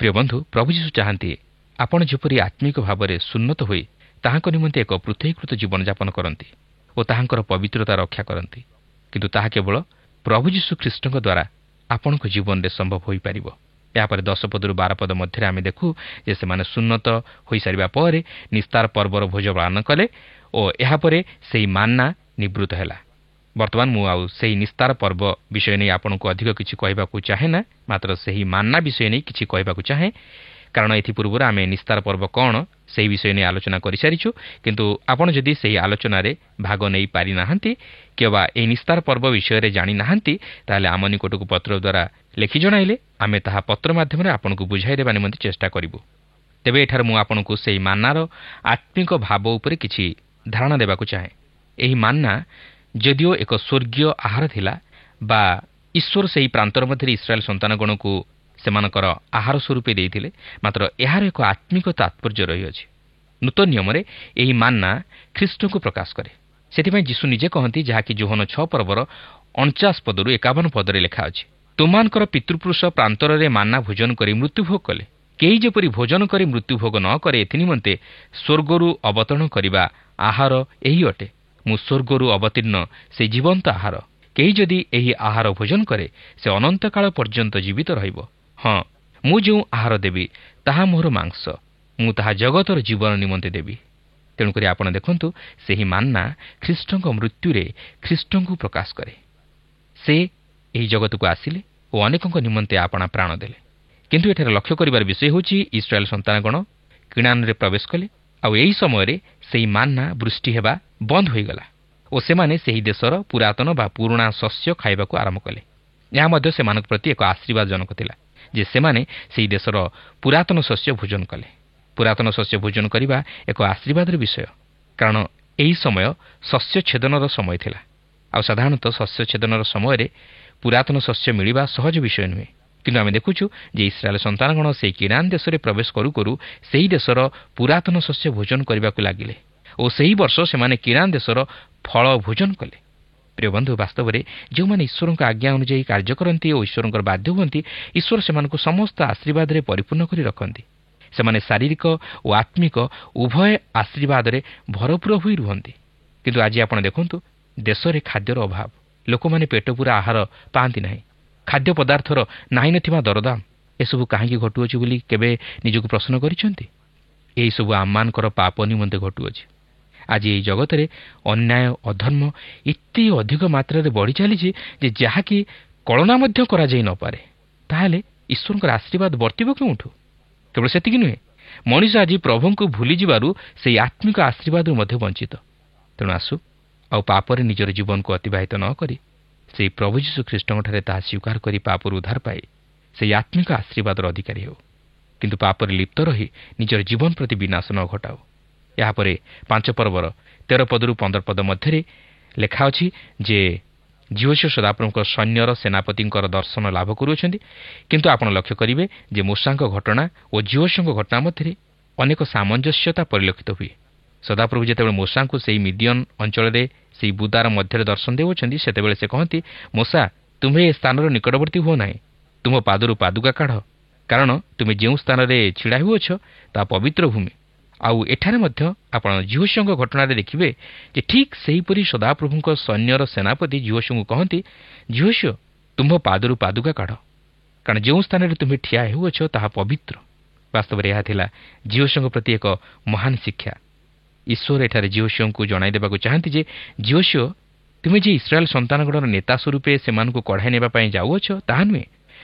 C: ପ୍ରିୟ ବନ୍ଧୁ, ପ୍ରଭୁ ଯୀଶୁ ଚାହାନ୍ତି ଆପଣ ଯେପରି ଆତ୍ମିକ ଭାବରେ ସୁନ୍ନତ ହୋଇ ତାହାଙ୍କ ନିମନ୍ତେ ଏକ ପୃଥକୀକୃତ ଜୀବନଯାପନ କରନ୍ତି ଓ ତାହାଙ୍କର ପବିତ୍ରତା ରକ୍ଷା କରନ୍ତି। କିନ୍ତୁ ତାହା କେବଳ ପ୍ରଭୁ ଯୀଶୁ ଖ୍ରୀଷ୍ଟଙ୍କ ଦ୍ୱାରା ଆପଣଙ୍କ ଜୀବନରେ ସମ୍ଭବ ହୋଇପାରିବ। ଏହାପରେ 10 ପଦରୁ 12 ପଦ ମଧ୍ୟରେ ଆମେ ଦେଖୁ ଯେ ସେମାନେ ସୁନ୍ନତ ହୋଇସାରିବା ପରେ ନିସ୍ତାର ପର୍ବର ଭୋଜ ପାଳନ କଲେ ଓ ଏହାପରେ ସେହି ମାନ୍ନା ନିବୃତ୍ତ ହେଲା। ବର୍ତ୍ତମାନ ମୁଁ ଆଉ ସେହି ନିସ୍ତାର ପର୍ବ ବିଷୟ ନେଇ ଆପଣଙ୍କୁ ଅଧିକ କିଛି କହିବାକୁ ଚାହେଁ ନା, ମାତ୍ର ସେହି ମାନ୍ନା ବିଷୟ ନେଇ କିଛି କହିବାକୁ ଚାହେଁ। କାରଣ ଏଥିପୂର୍ବରୁ ଆମେ ନିସ୍ତାର ପର୍ବ କ'ଣ ସେହି ବିଷୟ ନେଇ ଆଲୋଚନା କରିସାରିଛୁ। କିନ୍ତୁ ଆପଣ ଯଦି ସେହି ଆଲୋଚନାରେ ଭାଗ ନେଇପାରିନାହାନ୍ତି କିମ୍ବା ଏହି ନିସ୍ତାର ପର୍ବ ବିଷୟରେ ଜାଣିନାହାନ୍ତି, ତାହେଲେ ଆମ ନିକଟକୁ ପତ୍ର ଦ୍ୱାରା ଲେଖି ଜଣାଇଲେ ଆମେ ତାହା ପତ୍ର ମାଧ୍ୟମରେ ଆପଣଙ୍କୁ ବୁଝାଇ ଦେବା ନିମନ୍ତେ ଚେଷ୍ଟା କରିବୁ। ତେବେ ଏଠାରେ ମୁଁ ଆପଣଙ୍କୁ ସେହି ମାନ୍ନାର ଆତ୍ମିକ ଭାବ ଉପରେ କିଛି ଧାରଣା ଦେବାକୁ ଚାହେଁ। ଏହି ମାନ୍ନା ଯଦିଓ ଏକ ସ୍ୱର୍ଗୀୟ ଆହାର ଥିଲା ବା ଈଶ୍ୱର ସେହି ପ୍ରାନ୍ତର ମଧ୍ୟରେ ଇସ୍ରାଏଲ ସନ୍ତାନଗଣକୁ ସେମାନଙ୍କର ଆହାର ସ୍ୱରୂପେ ଦେଇଥିଲେ, ମାତ୍ର ଏହାର ଏକ ଆତ୍ମିକ ତାତ୍ପର୍ଯ୍ୟ ରହିଅଛି। ନୂତନ ନିୟମରେ ଏହି ମାନ୍ନା ଖ୍ରୀଷ୍ଟଙ୍କୁ ପ୍ରକାଶ କରେ। ସେଥିପାଇଁ ଯୀଶୁ ନିଜେ କହନ୍ତି, ଯାହାକି ଯୋହନ 6 ପର୍ବର 49 ପଦରୁ 51 ପଦରେ ଲେଖା ଅଛି, ତୁମମାନଙ୍କର ପିତୃପୁରୁଷ ପ୍ରାନ୍ତରରେ ମାନ୍ନା ଭୋଜନ କରି ମୃତ୍ୟୁଭୋଗ କଲେ। କେହି ଯେପରି ଭୋଜନ କରି ମୃତ୍ୟୁଭୋଗ ନ କରେ, ଏଥିନିମନ୍ତେ ସ୍ୱର୍ଗରୁ ଅବତରଣ କରିବା ଆହାର ଏହି ଅଟେ। ମୁଁ ସ୍ୱର୍ଗରୁ ଅବତୀର୍ଣ୍ଣ ସେ ଜୀବନ୍ତ ଆହାର। କେହି ଯଦି ଏହି ଆହାର ଭୋଜନ କରେ, ସେ ଅନନ୍ତକାଳ ପର୍ଯ୍ୟନ୍ତ ଜୀବିତ ରହିବ। ହଁ, ମୁଁ ଯେଉଁ ଆହାର ଦେବି ତାହା ମୋର ମାଂସ, ମୁଁ ତାହା ଜଗତର ଜୀବନ ନିମନ୍ତେ ଦେବି। ତେଣୁକରି ଆପଣ ଦେଖନ୍ତୁ, ସେହି ମାନ୍ନା ଖ୍ରୀଷ୍ଟଙ୍କ ମୃତ୍ୟୁରେ ଖ୍ରୀଷ୍ଟଙ୍କୁ ପ୍ରକାଶ କରେ। ସେ ଏହି ଜଗତକୁ ଆସିଲେ ଓ ଅନେକଙ୍କ ନିମନ୍ତେ ଆପଣା ପ୍ରାଣ ଦେଲେ। କିନ୍ତୁ ଏଠାରେ ଲକ୍ଷ୍ୟ କରିବାର ବିଷୟ ହେଉଛି, ଇସ୍ରାଏଲ ସନ୍ତାନଗଣ କିଣାନରେ ପ୍ରବେଶ କଲେ, ଆଉ ଏହି ସମୟରେ ସେହି ମାନ୍ନା ବୃଷ୍ଟି ହେବା ବନ୍ଦ ହୋଇଗଲା ଓ ସେମାନେ ସେହି ଦେଶର ପୁରାତନ ବା ପୁରୁଣା ଶସ୍ୟ ଖାଇବାକୁ ଆରମ୍ଭ କଲେ। ଏହା ମଧ୍ୟ ସେମାନଙ୍କ ପ୍ରତି ଏକ ଆଶୀର୍ବାଦଜନକ ଥିଲା ଯେ ସେମାନେ ସେହି ଦେଶର ପୁରାତନ ଶସ୍ୟ ଭୋଜନ କଲେ। ପୁରାତନ ଶସ୍ୟ ଭୋଜନ କରିବା ଏକ ଆଶୀର୍ବାଦର ବିଷୟ, କାରଣ ଏହି ସମୟ ଶସ୍ୟ ଛେଦନର ସମୟ ଥିଲା। ଆଉ ସାଧାରଣତଃ ଶସ୍ୟ ଛେଦନର ସମୟରେ ପୁରାତନ ଶସ୍ୟ ମିଳିବା ସହଜ ବିଷୟ ନୁହେଁ। କିନ୍ତୁ ଆମେ ଦେଖୁଛୁ ଯେ ଇସ୍ରାଏଲ ସନ୍ତାନଗଣ ସେହି କିଣାନ୍ ଦେଶରେ ପ୍ରବେଶ କରୁ କରୁ ସେହି ଦେଶର ପୁରାତନ ଶସ୍ୟ ଭୋଜନ କରିବାକୁ ଲାଗିଲେ ଓ ସେହି ବର୍ଷ ସେମାନେ କିଣାନ୍ ଦେଶର ଫଳ ଭୋଜନ କଲେ। ପ୍ରିୟ ବନ୍ଧୁ, ବାସ୍ତବରେ ଯେଉଁମାନେ ଈଶ୍ୱରଙ୍କ ଆଜ୍ଞା ଅନୁଯାୟୀ କାର୍ଯ୍ୟ କରନ୍ତି ଓ ଈଶ୍ୱରଙ୍କର ବାଧ୍ୟ ହୁଅନ୍ତି, ଈଶ୍ୱର ସେମାନଙ୍କୁ ସମସ୍ତ ଆଶୀର୍ବାଦରେ ପରିପୂର୍ଣ୍ଣ କରି ରଖନ୍ତି। ସେମାନେ ଶାରୀରିକ ଓ ଆତ୍ମିକ ଉଭୟ ଆଶୀର୍ବାଦରେ ଭରପୂର ହୋଇ ରୁହନ୍ତି। କିନ୍ତୁ ଆଜି ଆପଣ ଦେଖନ୍ତୁ, ଦେଶରେ ଖାଦ୍ୟର ଅଭାବ, ଲୋକମାନେ ପେଟ ପୂରା ଆହାର ପାଆନ୍ତି ନାହିଁ। ଖାଦ୍ୟ ପଦାର୍ଥର ନାହିଁ ନଥିବା ଦରଦାମ, ଏସବୁ କାହିଁକି ଘଟୁଅଛି ବୋଲି କେବେ ନିଜକୁ ପ୍ରଶ୍ନ କରିଛନ୍ତି? ଏହିସବୁ ଆମମାନଙ୍କର ପାପ ନିମନ୍ତେ ଘଟୁଅଛି। ଆଜି ଏହି ଜଗତରେ ଅନ୍ୟାୟ ଅଧର୍ମ ଏତେ ଅଧିକ ମାତ୍ରାରେ ବଢ଼ି ଚାଲିଛି ଯେ ଯାହାକି କଳନା ମଧ୍ୟ କରାଯାଇ ନପାରେ। ତାହେଲେ ଈଶ୍ୱରଙ୍କର ଆଶୀର୍ବାଦ ବର୍ତ୍ତିବ କେଉଁଠୁ? କେବଳ ସେତିକି ନୁହେଁ, ମଣିଷ ଆଜି ପ୍ରଭୁଙ୍କୁ ଭୁଲିଯିବାରୁ ସେହି ଆତ୍ମିକ ଆଶୀର୍ବାଦରୁ ମଧ୍ୟ ବଞ୍ଚିତ। ତେଣୁ ଆସୁ ଆଉ ପାପରେ ନିଜର ଜୀବନକୁ ଅତିବାହିତ ନ କରି ସେହି ପ୍ରଭୁ ଯୀଶୁ ଖ୍ରୀଷ୍ଟଙ୍କଠାରେ ତାହା ସ୍ୱୀକାର କରି ପାପରୁ ଉଦ୍ଧାର ପାଇ ସେହି ଆତ୍ମିକ ଆଶୀର୍ବାଦର ଅଧିକାରୀ ହେଉ। କିନ୍ତୁ ପାପରେ ଲିପ୍ତ ରହି ନିଜର ଜୀବନ ପ୍ରତି ବିନାଶ ନ ଘଟାଉ। ଏହାପରେ 5 ପର୍ବର 13 ପଦରୁ 15 ପଦ ମଧ୍ୟରେ ଲେଖା ଅଛି ଯେ ଯୀହୋଶୁଆ ସଦାପ୍ରଭୁଙ୍କ ସୈନ୍ୟର ସେନାପତିଙ୍କର ଦର୍ଶନ ଲାଭ କରୁଅଛନ୍ତି। କିନ୍ତୁ ଆପଣ ଲକ୍ଷ୍ୟ କରିବେ ଯେ ମୋଶାଙ୍କ ଘଟଣା ଓ ଯୀହୋଶୁଆଙ୍କ ଘଟଣା ମଧ୍ୟରେ ଅନେକ ସାମଞ୍ଜସ୍ୟତା ପରିଲକ୍ଷିତ ହୁଏ। ସଦାପ୍ରଭୁ ଯେତେବେଳେ ମୋଶାଙ୍କୁ ସେହି ମିଦିଅନ୍ ଅଞ୍ଚଳରେ ସେହି ବୁଦାର ମଧ୍ୟରେ ଦର୍ଶନ ଦେଉଅଛନ୍ତି, ସେତେବେଳେ ସେ କହନ୍ତି, ମୋଶା, ତୁମ୍ଭେ ଏ ସ୍ଥାନର ନିକଟବର୍ତ୍ତୀ ହୁଅ ନାହିଁ, ତୁମ ପାଦରୁ ପାଦୁକା କାଢ଼, କାରଣ ତୁମେ ଯେଉଁ ସ୍ଥାନରେ ଛିଡ଼ା ହେଉଅଛ ତାହା ପବିତ୍ର ଭୂମି। ଆଉ ଏଠାରେ ମଧ୍ୟ ଆପଣ ଜିହୋଶୁଆଙ୍କ ଘଟଣାରେ ଦେଖିବେ ଯେ ଠିକ୍ ସେହିପରି ସଦାପ୍ରଭୁଙ୍କ ସୈନ୍ୟର ସେନାପତି ଜିହୋଶୁଆଙ୍କୁ କହନ୍ତି, ଜିହୋଶୁଆ ତୁମ୍ଭ ପାଦରୁ ପାଦୁକା କାଢ଼, କାରଣ ଯେଉଁ ସ୍ଥାନରେ ତୁମେ ଠିଆ ହେଉଅଛ ତାହା ପବିତ୍ର। ବାସ୍ତବରେ ଏହା ଥିଲା ଜିହୋଶୁଆଙ୍କ ପ୍ରତି ଏକ ମହାନ ଶିକ୍ଷା। ଈଶ୍ୱର ଏଠାରେ ଜିହୋଶୁଆଙ୍କୁ ଜଣାଇ ଦେବାକୁ ଚାହାନ୍ତି ଯେ, ଜିହୋଶୁଆ ତୁମେ ଯେ ଇସ୍ରାଏଲ୍ ସନ୍ତାନଗଣର ନେତା ସ୍ୱରୂପେ ସେମାନଙ୍କୁ କଢ଼ାଇ ନେବା ପାଇଁ ଯାଉଅଛ ତାହା ନୁହେଁ,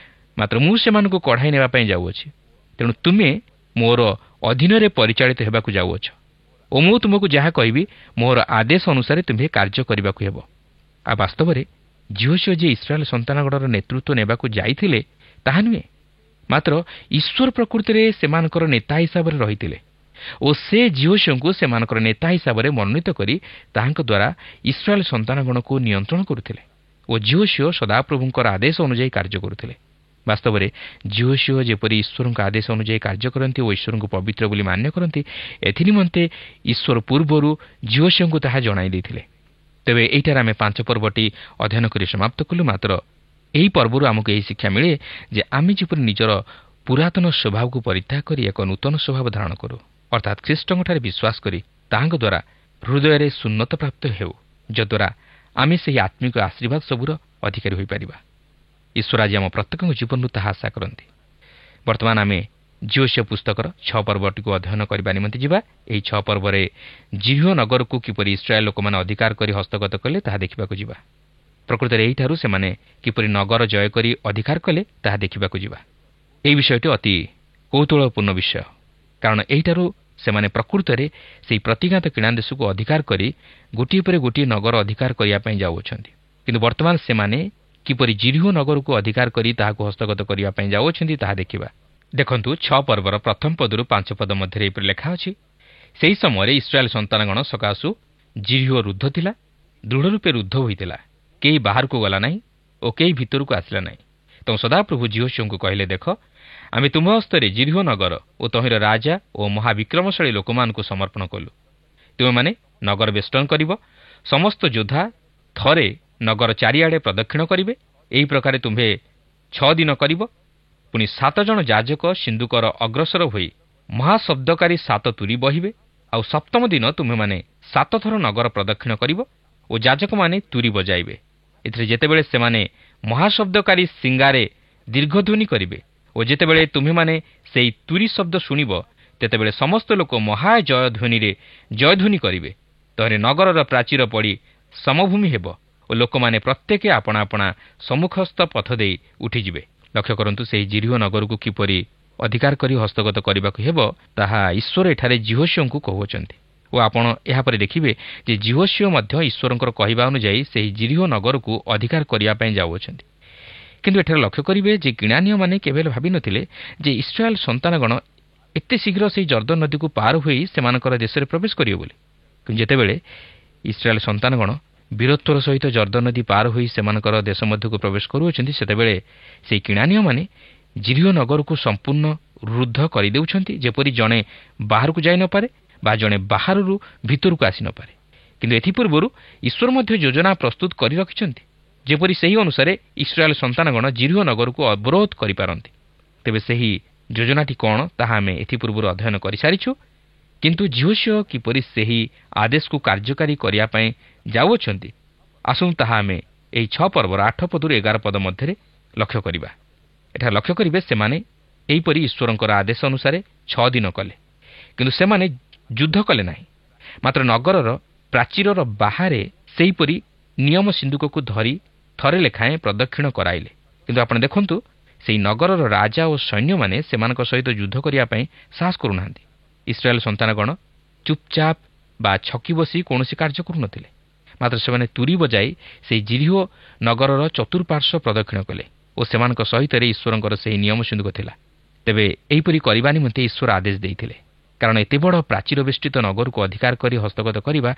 C: ମାତ୍ର ମୁଁ ସେମାନଙ୍କୁ କଢ଼ାଇ ନେବା ପାଇଁ ଯାଉଅଛି। ତେଣୁ ତୁମେ ମୋର ଅଧୀନରେ ପରିଚାଳିତ ହେବାକୁ ଯାଉଅଛ ଓ ମୁଁ ତୁମକୁ ଯାହା କହିବି ମୋର ଆଦେଶ ଅନୁସାରେ ତୁମ୍ଭେ କାର୍ଯ୍ୟ କରିବାକୁ ହେବ। ଆଉ ବାସ୍ତବରେ ଜିହୋଶୁଆ ଯେ ଇସ୍ରାଏଲ୍ ସନ୍ତାନଗଣର ନେତୃତ୍ୱ ନେବାକୁ ଯାଇଥିଲେ ତାହା ନୁହେଁ, ମାତ୍ର ଈଶ୍ୱର ପ୍ରକୃତିରେ ସେମାନଙ୍କର ନେତା ହିସାବରେ ରହିଥିଲେ ଓ ସେ ଜିହୋଶୁଆଙ୍କୁ ସେମାନଙ୍କର ନେତା ହିସାବରେ ମନୋନୀତ କରି ତାହାଙ୍କ ଦ୍ୱାରା ଇସ୍ରାଏଲ୍ ସନ୍ତାନଗଣକୁ ନିୟନ୍ତ୍ରଣ କରୁଥିଲେ ଓ ଜିହୋଶୁଆ ସଦାପ୍ରଭୁଙ୍କର ଆଦେଶ ଅନୁଯାୟୀ କାର୍ଯ୍ୟ କରୁଥିଲେ। ବାସ୍ତବରେ ଜିହୋଶୁଆ ଯେପରି ଈଶ୍ୱରଙ୍କ ଆଦେଶ ଅନୁଯାୟୀ କାର୍ଯ୍ୟ କରନ୍ତି ଓ ଈଶ୍ୱରଙ୍କୁ ପବିତ୍ର ବୋଲି ମାନ୍ୟ କରନ୍ତି, ଏଥିନିମନ୍ତେ ଈଶ୍ୱର ପୂର୍ବରୁ ଜିହୋଶୁଆଙ୍କୁ ତାହା ଜଣାଇ ଦେଇଥିଲେ। ତେବେ ଏଇଠାରେ ଆମେ 5 ପର୍ବଟି ଅଧ୍ୟୟନ କରି ସମାପ୍ତ କଲୁ। ମାତ୍ର ଏହି ପର୍ବରୁ ଆମକୁ ଏହି ଶିକ୍ଷା ମିଳେ ଯେ ଆମେ ଯେପରି ନିଜର ପୁରାତନ ସ୍ୱଭାବକୁ ପରିତ୍ୟାଗ କରି ଏକ ନୂତନ ସ୍ୱଭାବ ଧାରଣ କରୁ, ଅର୍ଥାତ୍ ଖ୍ରୀଷ୍ଟଙ୍କଠାରେ ବିଶ୍ୱାସ କରି ତାହାଙ୍କ ଦ୍ୱାରା ହୃଦୟରେ ଶୂନ୍ୟତା ପ୍ରାପ୍ତ ହେଉ, ଯଦ୍ୱାରା ଆମେ ସେହି ଆତ୍ମିକ ଆଶୀର୍ବାଦ ସବୁର ଅଧିକାରୀ ହୋଇପାରିବା। ଈଶ୍ୱର ଆଜି ଆମ ପ୍ରତ୍ୟେକଙ୍କ ଜୀବନରୁ ତାହା ଆଶା କରନ୍ତି। ବର୍ତ୍ତମାନ ଆମେ ଜିହୋଶୁଆ ପୁସ୍ତକର 6 ପର୍ବଟିକୁ ଅଧ୍ୟୟନ କରିବା ନିମନ୍ତେ ଯିବା। ଏହି 6 ପର୍ବରେ ଜିରିହୋ ନଗରକୁ କିପରି ଇସ୍ରାଏଲ୍ ଲୋକମାନେ ଅଧିକାର କରି ହସ୍ତଗତ କଲେ ତାହା ଦେଖିବାକୁ ଯିବା। ପ୍ରକୃତରେ ଏହିଠାରୁ ସେମାନେ କିପରି ନଗର ଜୟ କରି ଅଧିକାର କଲେ ତାହା ଦେଖିବାକୁ ଯିବା। ଏହି ବିଷୟଟି ଅତି କୌତୂହଳପୂର୍ଣ୍ଣ ବିଷୟ, କାରଣ ଏହିଠାରୁ ସେମାନେ ପ୍ରକୃତରେ ସେହି ପ୍ରତିଜ୍ଞାତ କିଣା ଦେଶକୁ ଅଧିକାର କରି ଗୋଟିଏ ପରେ ଗୋଟିଏ ନଗର ଅଧିକାର କରିବା ପାଇଁ ଯାଉଅଛନ୍ତି। କିନ୍ତୁ ବର୍ତ୍ତମାନ ସେମାନେ କିପରି ଜିରିହୋ ନଗରକୁ ଅଧିକାର କରି ତାହାକୁ ହସ୍ତଗତ କରିବା ପାଇଁ ଯାଉଅଛନ୍ତି ତାହା ଦେଖିବା। ଦେଖନ୍ତୁ, 6 ପର୍ବର ପ୍ରଥମ ପଦରୁ 5 ପଦ ମଧ୍ୟରେ ଏପରି ଲେଖା ଅଛି, ସେହି ସମୟରେ ଇସ୍ରାଏଲ୍ ସନ୍ତାନଗଣ ସକାଶୁ ଜିରିହୋ ରୁଦ୍ଧ ଥିଲା, ଦୃଢ଼ ରୂପେ ରୁଦ୍ଧ ହୋଇଥିଲା, କେହି ବାହାରକୁ ଗଲା ନାହିଁ ଓ କେହି ଭିତରକୁ ଆସିଲା ନାହିଁ। ତେଣୁ ସଦାପ୍ରଭୁ ଜିହୋଶୁଆଙ୍କୁ କହିଲେ, ଦେଖ, ଆମେ ତୁମ ହସ୍ତରେ ଜିରିହୋ ନଗର ଓ ତହିଁର ରାଜା ଓ ମହାବିକ୍ରମଶାଳୀ ଲୋକମାନଙ୍କୁ ସମର୍ପଣ କଲୁ। ତୁମେମାନେ ନଗର ବେଷ୍ଟନ କରିବ, ସମସ୍ତ ଯୋଦ୍ଧା ଥରେ ନଗର ଚାରିଆଡ଼େ ପ୍ରଦକ୍ଷିଣ କରିବେ। ଏହି ପ୍ରକାରେ ତୁମ୍ଭେ 6 ଦିନ କରିବ। ପୁଣି 7 ଜଣ ଯାଜକ ସିନ୍ଦୁକର ଅଗ୍ରସର ହୋଇ ମହାଶବ୍ଦକାରୀ 7 ତୁରୀ ବହିବେ। ଆଉ 7ମ ଦିନ ତୁମେମାନେ 7 ଥର ନଗର ପ୍ରଦକ୍ଷିଣ କରିବ ଓ ଯାଜକମାନେ ତୁରୀ ବଜାଇବେ। ଏଥିରେ ଯେତେବେଳେ ସେମାନେ ମହାଶବ୍ଦକାରୀ ସିଙ୍ଗାରେ ଦୀର୍ଘଧ୍ୱନି କରିବେ ଓ ଯେତେବେଳେ ତୁମେମାନେ ସେହି ତୁରୀ ଶବ୍ଦ ଶୁଣିବ, ତେତେବେଳେ ସମସ୍ତ ଲୋକ ମହାଜୟଧ୍ୱନିରେ ଜୟଧ୍ୱନି କରିବେ। ତହିଁରେ ନଗରର ପ୍ରାଚୀର ପଡ଼ି ସମଭୂମି ହେବ ଓ ଲୋକମାନେ ପ୍ରତ୍ୟେକେ ଆପଣା ଆପଣା ସମ୍ମୁଖସ୍ଥ ପଥ ଦେଇ ଉଠିଯିବେ। ଲକ୍ଷ୍ୟ କରନ୍ତୁ, ସେହି ଜିରିହୋ ନଗରକୁ କିପରି ଅଧିକାର କରି ହସ୍ତଗତ କରିବାକୁ ହେବ ତାହା ଈଶ୍ୱର ଏଠାରେ ଜିହୋଶୁଆଙ୍କୁ କହୁଅଛନ୍ତି ଓ ଆପଣ ଏହାପରେ ଦେଖିବେ ଯେ ଜିହୋଶୁଆ ମଧ୍ୟ ଈଶ୍ୱରଙ୍କର କହିବା ଅନୁଯାୟୀ ସେହି ଜିରିହୋ ନଗରକୁ ଅଧିକାର କରିବା ପାଇଁ ଯାଉଅଛନ୍ତି। କିନ୍ତୁ ଏଠାରେ ଲକ୍ଷ୍ୟ କରିବେ ଯେ କିଣାନୀୟମାନେ କେବେ ଭାବିନଥିଲେ ଯେ ଇସ୍ରାଏଲ୍ ସନ୍ତାନଗଣ ଏତେ ଶୀଘ୍ର ସେହି ଜର୍ଦ୍ଦନ ନଦୀକୁ ପାର ହୋଇ ସେମାନଙ୍କର ଦେଶରେ ପ୍ରବେଶ କରିବେ ବୋଲି। କିନ୍ତୁ ଯେତେବେଳେ ଇସ୍ରାଏଲ୍ ସନ୍ତାନଗଣ ବୀରତ୍ୱର ସହିତ ଜର୍ଦ୍ଦନ ନଦୀ ପାର ହୋଇ ସେମାନଙ୍କର ଦେଶ ମଧ୍ୟକୁ ପ୍ରବେଶ କରୁଅଛନ୍ତି, ସେତେବେଳେ ସେହି କିଣାନୀୟମାନେ ଜିରିହୋ ନଗରକୁ ସମ୍ପୂର୍ଣ୍ଣ ରୁଦ୍ଧ କରିଦେଉଛନ୍ତି, ଯେପରି ଜଣେ ବାହାରକୁ ଯାଇ ନପାରେ ବା ଜଣେ ବାହାରରୁ ଭିତରକୁ ଆସି ନପାରେ। କିନ୍ତୁ ଏଥିପୂର୍ବରୁ ଈଶ୍ୱର ମଧ୍ୟ ଯୋଜନା ପ୍ରସ୍ତୁତ କରି ରଖିଛନ୍ତି, ଯେପରି ସେହି ଅନୁସାରେ ଇସ୍ରାଏଲ୍ ସନ୍ତାନଗଣ ଜିରିହୋ ନଗରକୁ ଅବରୋଧ କରିପାରନ୍ତି। ତେବେ ସେହି ଯୋଜନାଟି କ'ଣ ତାହା ଆମେ ଏଥିପୂର୍ବରୁ ଅଧ୍ୟୟନ କରିସାରିଛୁ। କିନ୍ତୁ ଜିହୋଶୁଆ କିପରି ସେହି ଆଦେଶକୁ କାର୍ଯ୍ୟକାରୀ କରିବା ପାଇଁ ଯାଉଅଛନ୍ତି, ଆସନ୍ତୁ ତାହା ଆମେ ଏହି 6 ପର୍ବର 8 ପଦରୁ 11 ପଦ ମଧ୍ୟରେ ଲକ୍ଷ୍ୟ କରିବା। ଏଠାରେ ଲକ୍ଷ୍ୟ କରିବେ, ସେମାନେ ଏହିପରି ଈଶ୍ୱରଙ୍କର ଆଦେଶ ଅନୁସାରେ 6 ଦିନ କଲେ, କିନ୍ତୁ ସେମାନେ ଯୁଦ୍ଧ କଲେ ନାହିଁ, ମାତ୍ର ନଗରର ପ୍ରାଚୀରର ବାହାରେ ସେହିପରି ନିୟମ ସିନ୍ଦୁକକୁ ଧରି ଥରେ ଲେଖାଏଁ ପ୍ରଦକ୍ଷିଣ କରାଇଲେ। କିନ୍ତୁ ଆପଣ ଦେଖନ୍ତୁ, ସେହି ନଗରର ରାଜା ଓ ସୈନ୍ୟମାନେ ସେମାନଙ୍କ ସହିତ ଯୁଦ୍ଧ କରିବା ପାଇଁ ସାହସ କରୁନାହାନ୍ତି। ଇସ୍ରାଏଲ୍ ସନ୍ତାନଗଣ ଚୁପଚାପ ବା ଛକି ବସି କୌଣସି କାର୍ଯ୍ୟ କରୁନଥିଲେ, ମାତ୍ର ସେମାନେ ତୁରୀ ବଜାଇ ସେହି ଜିରିହୋ ନଗରର ଚତୁଃପାର୍ଶ୍ୱ ପ୍ରଦକ୍ଷିଣ କଲେ ଓ ସେମାନଙ୍କ ସହିତରେ ଈଶ୍ୱରଙ୍କର ସେହି ନିୟମ ସିନ୍ଦୁକ ଥିଲା। ତେବେ ଏହିପରି କରିବା ନିମନ୍ତେ ଈଶ୍ୱର ଆଦେଶ ଦେଇଥିଲେ, କାରଣ ଏତେ ବଡ଼ ପ୍ରାଚୀର ବେଷ୍ଟିତ ନଗରକୁ ଅଧିକାର କରି ହସ୍ତଗତ କରିବା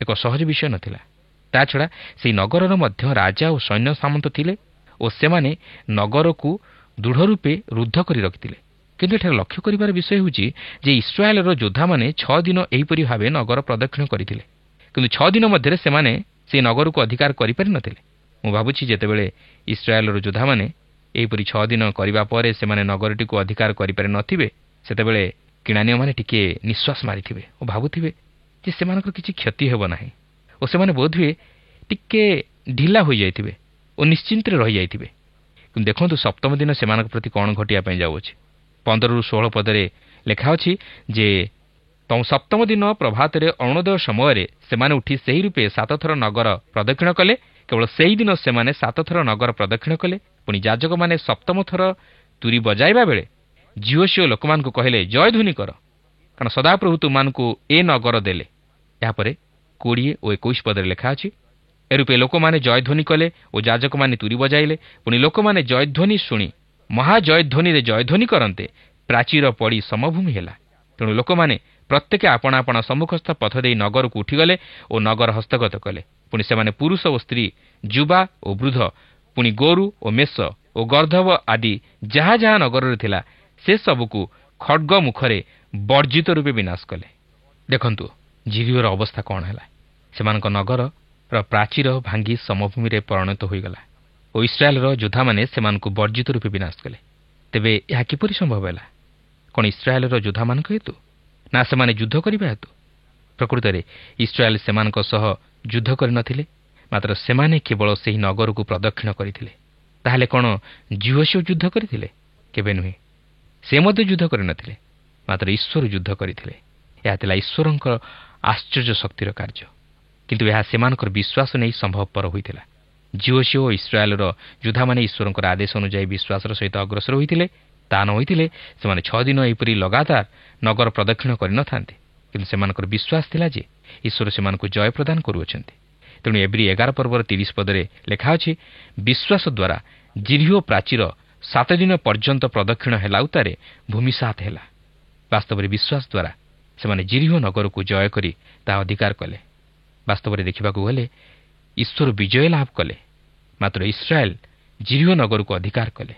C: ଏକ ସହଜ ବିଷୟ ନଥିଲା। ତାଛଡ଼ା ସେହି ନଗରର ମଧ୍ୟ ରାଜା ଓ ସୈନ୍ୟ ସାମନ୍ତ ଥିଲେ ଓ ସେମାନେ ନଗରକୁ ଦୃଢ଼ ରୂପେ ରୁଦ୍ଧ କରି ରଖିଥିଲେ। କିନ୍ତୁ ଏଠାରେ ଲକ୍ଷ୍ୟ କରିବାର ବିଷୟ ହେଉଛି ଯେ ଇସ୍ରାଏଲ୍ର ଯୋଦ୍ଧାମାନେ 6 ଦିନ ଏହିପରି ଭାବେ ନଗର ପ୍ରଦକ୍ଷିଣ କରିଥିଲେ, କିନ୍ତୁ 6 ଦିନ ମଧ୍ୟରେ ସେମାନେ ସେହି ନଗରକୁ ଅଧିକାର କରିପାରିନଥିଲେ। ମୁଁ ଭାବୁଛି ଯେତେବେଳେ ଇସ୍ରାଏଲ୍ର ଯୋଦ୍ଧାମାନେ ଏହିପରି 6 ଦିନ କରିବା ପରେ ସେମାନେ ନଗରଟିକୁ ଅଧିକାର କରିପାରି ନଥିବେ, ସେତେବେଳେ କିଣାନୀୟମାନେ ଟିକିଏ ନିଶ୍ୱାସ ମାରିଥିବେ ଓ ଭାବୁଥିବେ ଯେ ସେମାନଙ୍କର କିଛି କ୍ଷତି ହେବ ନାହିଁ ଓ ସେମାନେ ବୋଧହୁଏ ଟିକିଏ ଢିଲା ହୋଇଯାଇଥିବେ ଓ ନିଶ୍ଚିନ୍ତରେ ରହିଯାଇଥିବେ। କିନ୍ତୁ ଦେଖନ୍ତୁ ସପ୍ତମ ଦିନ ସେମାନଙ୍କ ପ୍ରତି କ'ଣ ଘଟିବା ପାଇଁ ଯାଉଅଛି। 15-16 ପଦରେ ଲେଖା ଅଛି ଯେ ସପ୍ତମ ଦିନ ପ୍ରଭାତରେ ଅରୁଣୋଦୟ ସମୟରେ ସେମାନେ ଉଠି ସେହି ରୂପେ 7 ଥର ନଗର ପ୍ରଦକ୍ଷିଣ କଲେ। କେବଳ ସେହିଦିନ ସେମାନେ 7 ଥର ନଗର ପ୍ରଦକ୍ଷିଣ କଲେ। ପୁଣି ଯାଜକମାନେ ସପ୍ତମ ଥର ତୁରୀ ବଜାଇବା ବେଳେ ଝିଅ ଲୋକମାନଙ୍କୁ କହିଲେ, ଜୟଧ୍ୱନି କର, କାରଣ ସଦାପ୍ରଭୁ ତୁମମାନଙ୍କୁ ଏ ନଗର ଦେଲେ। ଏହାପରେ 20 ଓ 21 ପଦରେ ଲେଖା ଅଛି, ଏରୂପେ ଲୋକମାନେ ଜୟଧ୍ୱନି କଲେ ଓ ଯାଜକମାନେ ତୁରୀ ବଜାଇଲେ। ପୁଣି ଲୋକମାନେ ଜୟଧ୍ୱନି ଶୁଣି ମହାଜୟଧ୍ୱନିରେ ଜୟଧ୍ୱନି କରନ୍ତେ ପ୍ରାଚୀର ପଡ଼ି ସମଭୂମି ହେଲା। ତେଣୁ ଲୋକମାନେ ପ୍ରତ୍ୟେକ ଆପଣା ଆପଣା ସମ୍ମୁଖସ୍ଥ ପଥ ଦେଇ ନଗରକୁ ଉଠିଗଲେ ଓ ନଗର ହସ୍ତଗତ କଲେ। ପୁଣି ସେମାନେ ପୁରୁଷ ଓ ସ୍ତ୍ରୀ, ଯୁବା ଓ ବୃଦ୍ଧ, ପୁଣି ଗୋରୁ ଓ ମେଷ ଓ ଗର୍ଦ୍ଧବ ଆଦି ଯାହା ଯାହା ନଗରରେ ଥିଲା ସେସବୁକୁ ଖड्ଗ ମୁଖରେ ବର୍ଜିତ ରୂପେ ବିନାଶ କଲେ। ଦେଖନ୍ତୁ ଜିରିଓର ଅବସ୍ଥା କ'ଣ ହେଲା। ସେମାନଙ୍କ ନଗରର ପ୍ରାଚୀର ଭାଙ୍ଗି ସମଭୂମିରେ ପରିଣତ ହୋଇଗଲା ଓ ଇସ୍ରାଏଲର ଯୋଦ୍ଧାମାନେ ସେମାନଙ୍କୁ ବର୍ଜିତ ରୂପେ ବିନାଶ କଲେ। ତେବେ ଏହା କିପରି ସମ୍ଭବ ହେଲା? କ'ଣ ଇସ୍ରାଏଲର ଯୋଦ୍ଧାମାନଙ୍କ ହେତୁ, ନା ସେମାନେ ଯୁଦ୍ଧ କରିବା ହେତୁ? ପ୍ରକୃତରେ ଇସ୍ରାଏଲ ସେମାନଙ୍କ ସହ ଯୁଦ୍ଧ କରିନଥିଲେ, ମାତ୍ର ସେମାନେ କେବଳ ସେହି ନଗରକୁ ପ୍ରଦକ୍ଷିଣ କରିଥିଲେ। ତାହେଲେ କ'ଣ ଝିଅ ଯୁଦ୍ଧ କରିଥିଲେ? କେବେ ନୁହେଁ। ସେ ମଧ୍ୟ ଯୁଦ୍ଧ କରିନଥିଲେ, ମାତ୍ର ଈଶ୍ୱର ଯୁଦ୍ଧ କରିଥିଲେ। ଏହା ଥିଲା ଈଶ୍ୱରଙ୍କ ଆଶ୍ଚର୍ଯ୍ୟ ଶକ୍ତିର କାର୍ଯ୍ୟ। କିନ୍ତୁ ଏହା ସେମାନଙ୍କର ବିଶ୍ୱାସ ନେଇ ସମ୍ଭବପର ହୋଇଥିଲା। ଝିଅ ଓ ଇସ୍ରାଏଲର ଯୋଦ୍ଧାମାନେ ଈଶ୍ୱରଙ୍କର ଆଦେଶ ଅନୁଯାୟୀ ବିଶ୍ୱାସର ସହିତ ଅଗ୍ରସର ହୋଇଥିଲେ। ତାହା ନ ହୋଇଥିଲେ ସେମାନେ 6 ଦିନ ଏହିପରି ଲଗାତାର ନଗର ପ୍ରଦକ୍ଷିଣ କରିନଥାନ୍ତେ। କିନ୍ତୁ ସେମାନଙ୍କର ବିଶ୍ୱାସ ଥିଲା ଯେ ଈଶ୍ୱର ସେମାନଙ୍କୁ ଜୟ ପ୍ରଦାନ କରୁଅଛନ୍ତି। ତେଣୁ ଏବ୍ରୀ 11 ପର୍ବର 30 ପଦରେ ଲେଖା ଅଛି, ବିଶ୍ୱାସ ଦ୍ୱାରା ଜିରିହୋ ପ୍ରାଚୀର 7 ଦିନ ପର୍ଯ୍ୟନ୍ତ ପ୍ରଦକ୍ଷିଣ ହେଲା ଉତ୍ତାରେ ଭୂମିସାତ ହେଲା। ବାସ୍ତବରେ ବିଶ୍ୱାସ ଦ୍ୱାରା ସେମାନେ ଜିରିହୋ ନଗରକୁ ଜୟ କରି ତାହା ଅଧିକାର କଲେ। ବାସ୍ତବରେ ଦେଖିବାକୁ ଗଲେ ଈଶ୍ୱର ବିଜୟ ଲାଭ କଲେ, ମାତ୍ର ଇସ୍ରାଏଲ ଜିରିହୋ ନଗରକୁ ଅଧିକାର କଲେ।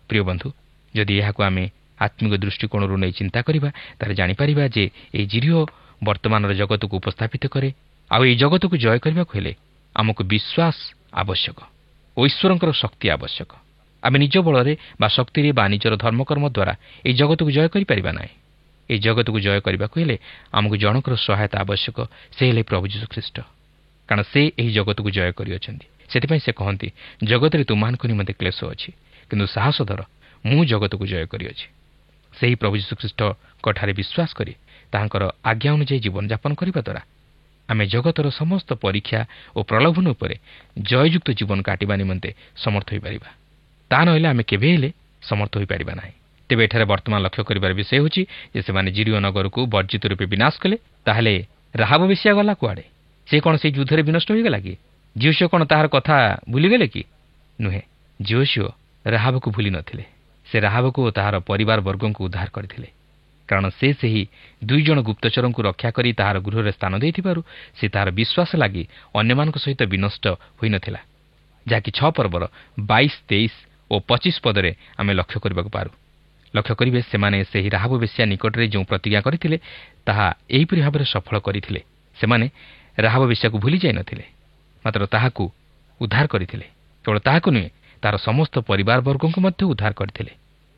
C: ପ୍ରିୟ ବନ୍ଧୁ, ଯଦି ଏହାକୁ ଆମେ ଆତ୍ମିକ ଦୃଷ୍ଟିକୋଣରୁ ନେଇ ଚିନ୍ତା କରିବା, ତାହେଲେ ଜାଣିପାରିବା ଯେ ଏହି ଜିରିହୋ ବର୍ତ୍ତମାନର ଜଗତକୁ ଉପସ୍ଥାପିତ କରେ। ଆଉ ଏହି ଜଗତକୁ ଜୟ କରିବାକୁ ହେଲେ ଆମକୁ ବିଶ୍ୱାସ ଆବଶ୍ୟକ ଓ ଈଶ୍ୱରଙ୍କର ଶକ୍ତି ଆବଶ୍ୟକ। ଆମେ ନିଜ ବଳରେ ବା ଶକ୍ତିରେ ବା ନିଜର ଧର୍ମକର୍ମ ଦ୍ୱାରା ଏହି ଜଗତକୁ ଜୟ କରିପାରିବା ନାହିଁ। ଏହି ଜଗତକୁ ଜୟ କରିବାକୁ ହେଲେ ଆମକୁ ଜଣଙ୍କର ସହାୟତା ଆବଶ୍ୟକ। ସେ ହେଲେ ପ୍ରଭୁ ଯୀଶୁଖ୍ରୀଷ୍ଟ, କାରଣ ସେ ଏହି ଜଗତକୁ ଜୟ କରିଅଛନ୍ତି। ସେଥିପାଇଁ ସେ କହନ୍ତି, ଜଗତରେ ତୁମମାନଙ୍କ ନିମନ୍ତେ କ୍ଲେଶ ଅଛି, କିନ୍ତୁ ସାହସ ଧର, ମୁଁ ଜଗତକୁ ଜୟ କରିଅଛି। ସେହି ପ୍ରଭୁ ଯୀଶୁଖ୍ରୀଷ୍ଟଙ୍କଠାରେ ବିଶ୍ୱାସ କରି ତାହାଙ୍କର ଆଜ୍ଞା ଅନୁଯାୟୀ ଜୀବନଯାପନ କରିବା ଦ୍ୱାରା ଆମେ ଜଗତର ସମସ୍ତ ପରୀକ୍ଷା ଓ ପ୍ରଲୋଭନ ଉପରେ ଜୟଯୁକ୍ତ ଜୀବନ କାଟିବା ନିମନ୍ତେ ସମର୍ଥ ହୋଇପାରିବା। ତାହା ନହେଲେ ଆମେ କେବେ ହେଲେ ସମର୍ଥ ହୋଇପାରିବା ନାହିଁ। ତେବେ ଏଠାରେ ବର୍ତ୍ତମାନ ଲକ୍ଷ୍ୟ କରିବାର ବିଷୟ ହେଉଛି ଯେ ସେମାନେ ଜିରିଓ ନଗରକୁ ବର୍ଜିତ ରୂପେ ବିନାଶ କଲେ। ତାହେଲେ ରାହାବ ବେଶ୍ୟା ଗଲା କୁଆଡ଼େ? ସେ କ'ଣ ସେହି ଯୁଦ୍ଧରେ ବିନଷ୍ଟ ହୋଇଗଲା କି? ଝିଅ କ'ଣ ତାହାର କଥା ଭୁଲିଗଲେ କି? ନୁହେଁ। ଝିଅ ରାହାବକୁ ଭୁଲି ନଥିଲେ। ସେ ରାହାବକୁ ଓ ତାହାର ପରିବାର ବର୍ଗଙ୍କୁ ଉଦ୍ଧାର କରିଥିଲେ, କାରଣ ସେ ସେହି 2 ଜଣ ଗୁପ୍ତଚରଙ୍କୁ ରକ୍ଷା କରି ତାହାର ଗୃହରେ ସ୍ଥାନ ଦେଇଥିବାରୁ ସେ ତାହାର ବିଶ୍ୱାସ ଲାଗି ଅନ୍ୟମାନଙ୍କ ସହିତ ବିନଷ୍ଟ ହୋଇନଥିଲା, ଯାହାକି 6 ପର୍ବର 22, 23 ଓ 25 ପଦରେ ଆମେ ଲକ୍ଷ୍ୟ କରିବାକୁ ପାରୁ। ଲକ୍ଷ୍ୟ କରିବେ, ସେମାନେ ସେହି ରାହାବ ବେଶ୍ୟା ନିକଟରେ ଯେଉଁ ପ୍ରତିଜ୍ଞା କରିଥିଲେ ତାହା ଏହିପରି ଭାବରେ ସଫଳ କରିଥିଲେ। ସେମାନେ ରାହାବ ବେଶ୍ୟାକୁ ଭୁଲି ଯାଇନଥିଲେ, ମାତ୍ର ତାହାକୁ ଉଦ୍ଧାର କରିଥିଲେ। କେବଳ ତାହାକୁ ନୁହେଁ, ତାହାର ସମସ୍ତ ପରିବାର ବର୍ଗଙ୍କୁ ମଧ୍ୟ ଉଦ୍ଧାର କରିଥିଲେ।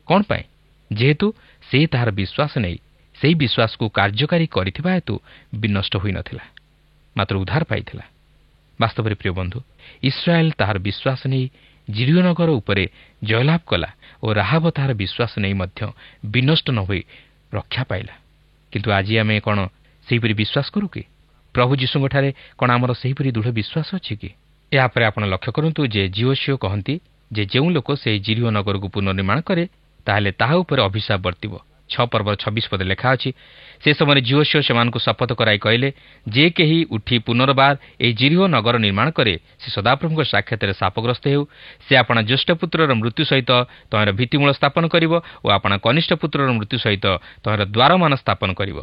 C: କ'ଣ ପାଇଁ? ଯେହେତୁ ସେ ତାହାର ବିଶ୍ୱାସ ନେଇ ସେହି ବିଶ୍ୱାସକୁ କାର୍ଯ୍ୟକାରୀ କରିଥିବା ହେତୁ ବିନଷ୍ଟ ହୋଇନଥିଲା, ମାତ୍ର ଉଦ୍ଧାର ପାଇଥିଲା। ବାସ୍ତବରେ ପ୍ରିୟ ବନ୍ଧୁ, ଇସ୍ରାଏଲ ତାହାର ବିଶ୍ୱାସ ନେଇ ଜିରିଓ ନଗର ଉପରେ ଜୟଲାଭ କଲା ଓ ରାହାବ ତାହାର ବିଶ୍ୱାସ ନେଇ ମଧ୍ୟ ବିନଷ୍ଟ ନ ହୋଇ ରକ୍ଷା ପାଇଲା। କିନ୍ତୁ ଆଜି ଆମେ କ'ଣ ସେହିପରି ବିଶ୍ୱାସ କରୁ କି? ପ୍ରଭୁ ଯୀଶୁଙ୍କଠାରେ କ'ଣ ଆମର ସେହିପରି ଦୃଢ଼ ବିଶ୍ୱାସ ଅଛି କି? ଏହାପରେ ଆପଣ ଲକ୍ଷ୍ୟ କରନ୍ତୁ ଯେ ଝିଅ କହନ୍ତି ଯେ ଯେଉଁ ଲୋକ ସେହି ଜିରିଓ ନଗରକୁ ପୁନର୍ନିର୍ମାଣ କରେ ତାହେଲେ ତାହା ଉପରେ ଅଭିଶାପ ବର୍ତ୍ତିବ। 6 ପର୍ବର 26 ପଦରେ ଲେଖା ଅଛି, ସେ ସମୟରେ ଝିଅ ସେମାନଙ୍କୁ ଶପଥ କରାଇ କହିଲେ, ଯେ କେହି ଉଠି ପୁନର୍ବାର ଏହି ଜିରିଓ ନଗର ନିର୍ମାଣ କରେ ସେ ସଦାପ୍ରଭୁଙ୍କ ସାକ୍ଷାତରେ ଶାପଗ୍ରସ୍ତ ହେଉ। ସେ ଆପଣା ଜ୍ୟେଷ୍ଠ ପୁତ୍ରର ମୃତ୍ୟୁ ସହିତ ତହିଁର ଭିତ୍ତିମୂଳ ସ୍ଥାପନ କରିବ ଓ ଆପଣା କନିଷ୍ଠ ପୁତ୍ରର ମୃତ୍ୟୁ ସହିତ ତହିଁର ଦ୍ୱାରମାନ ସ୍ଥାପନ କରିବ।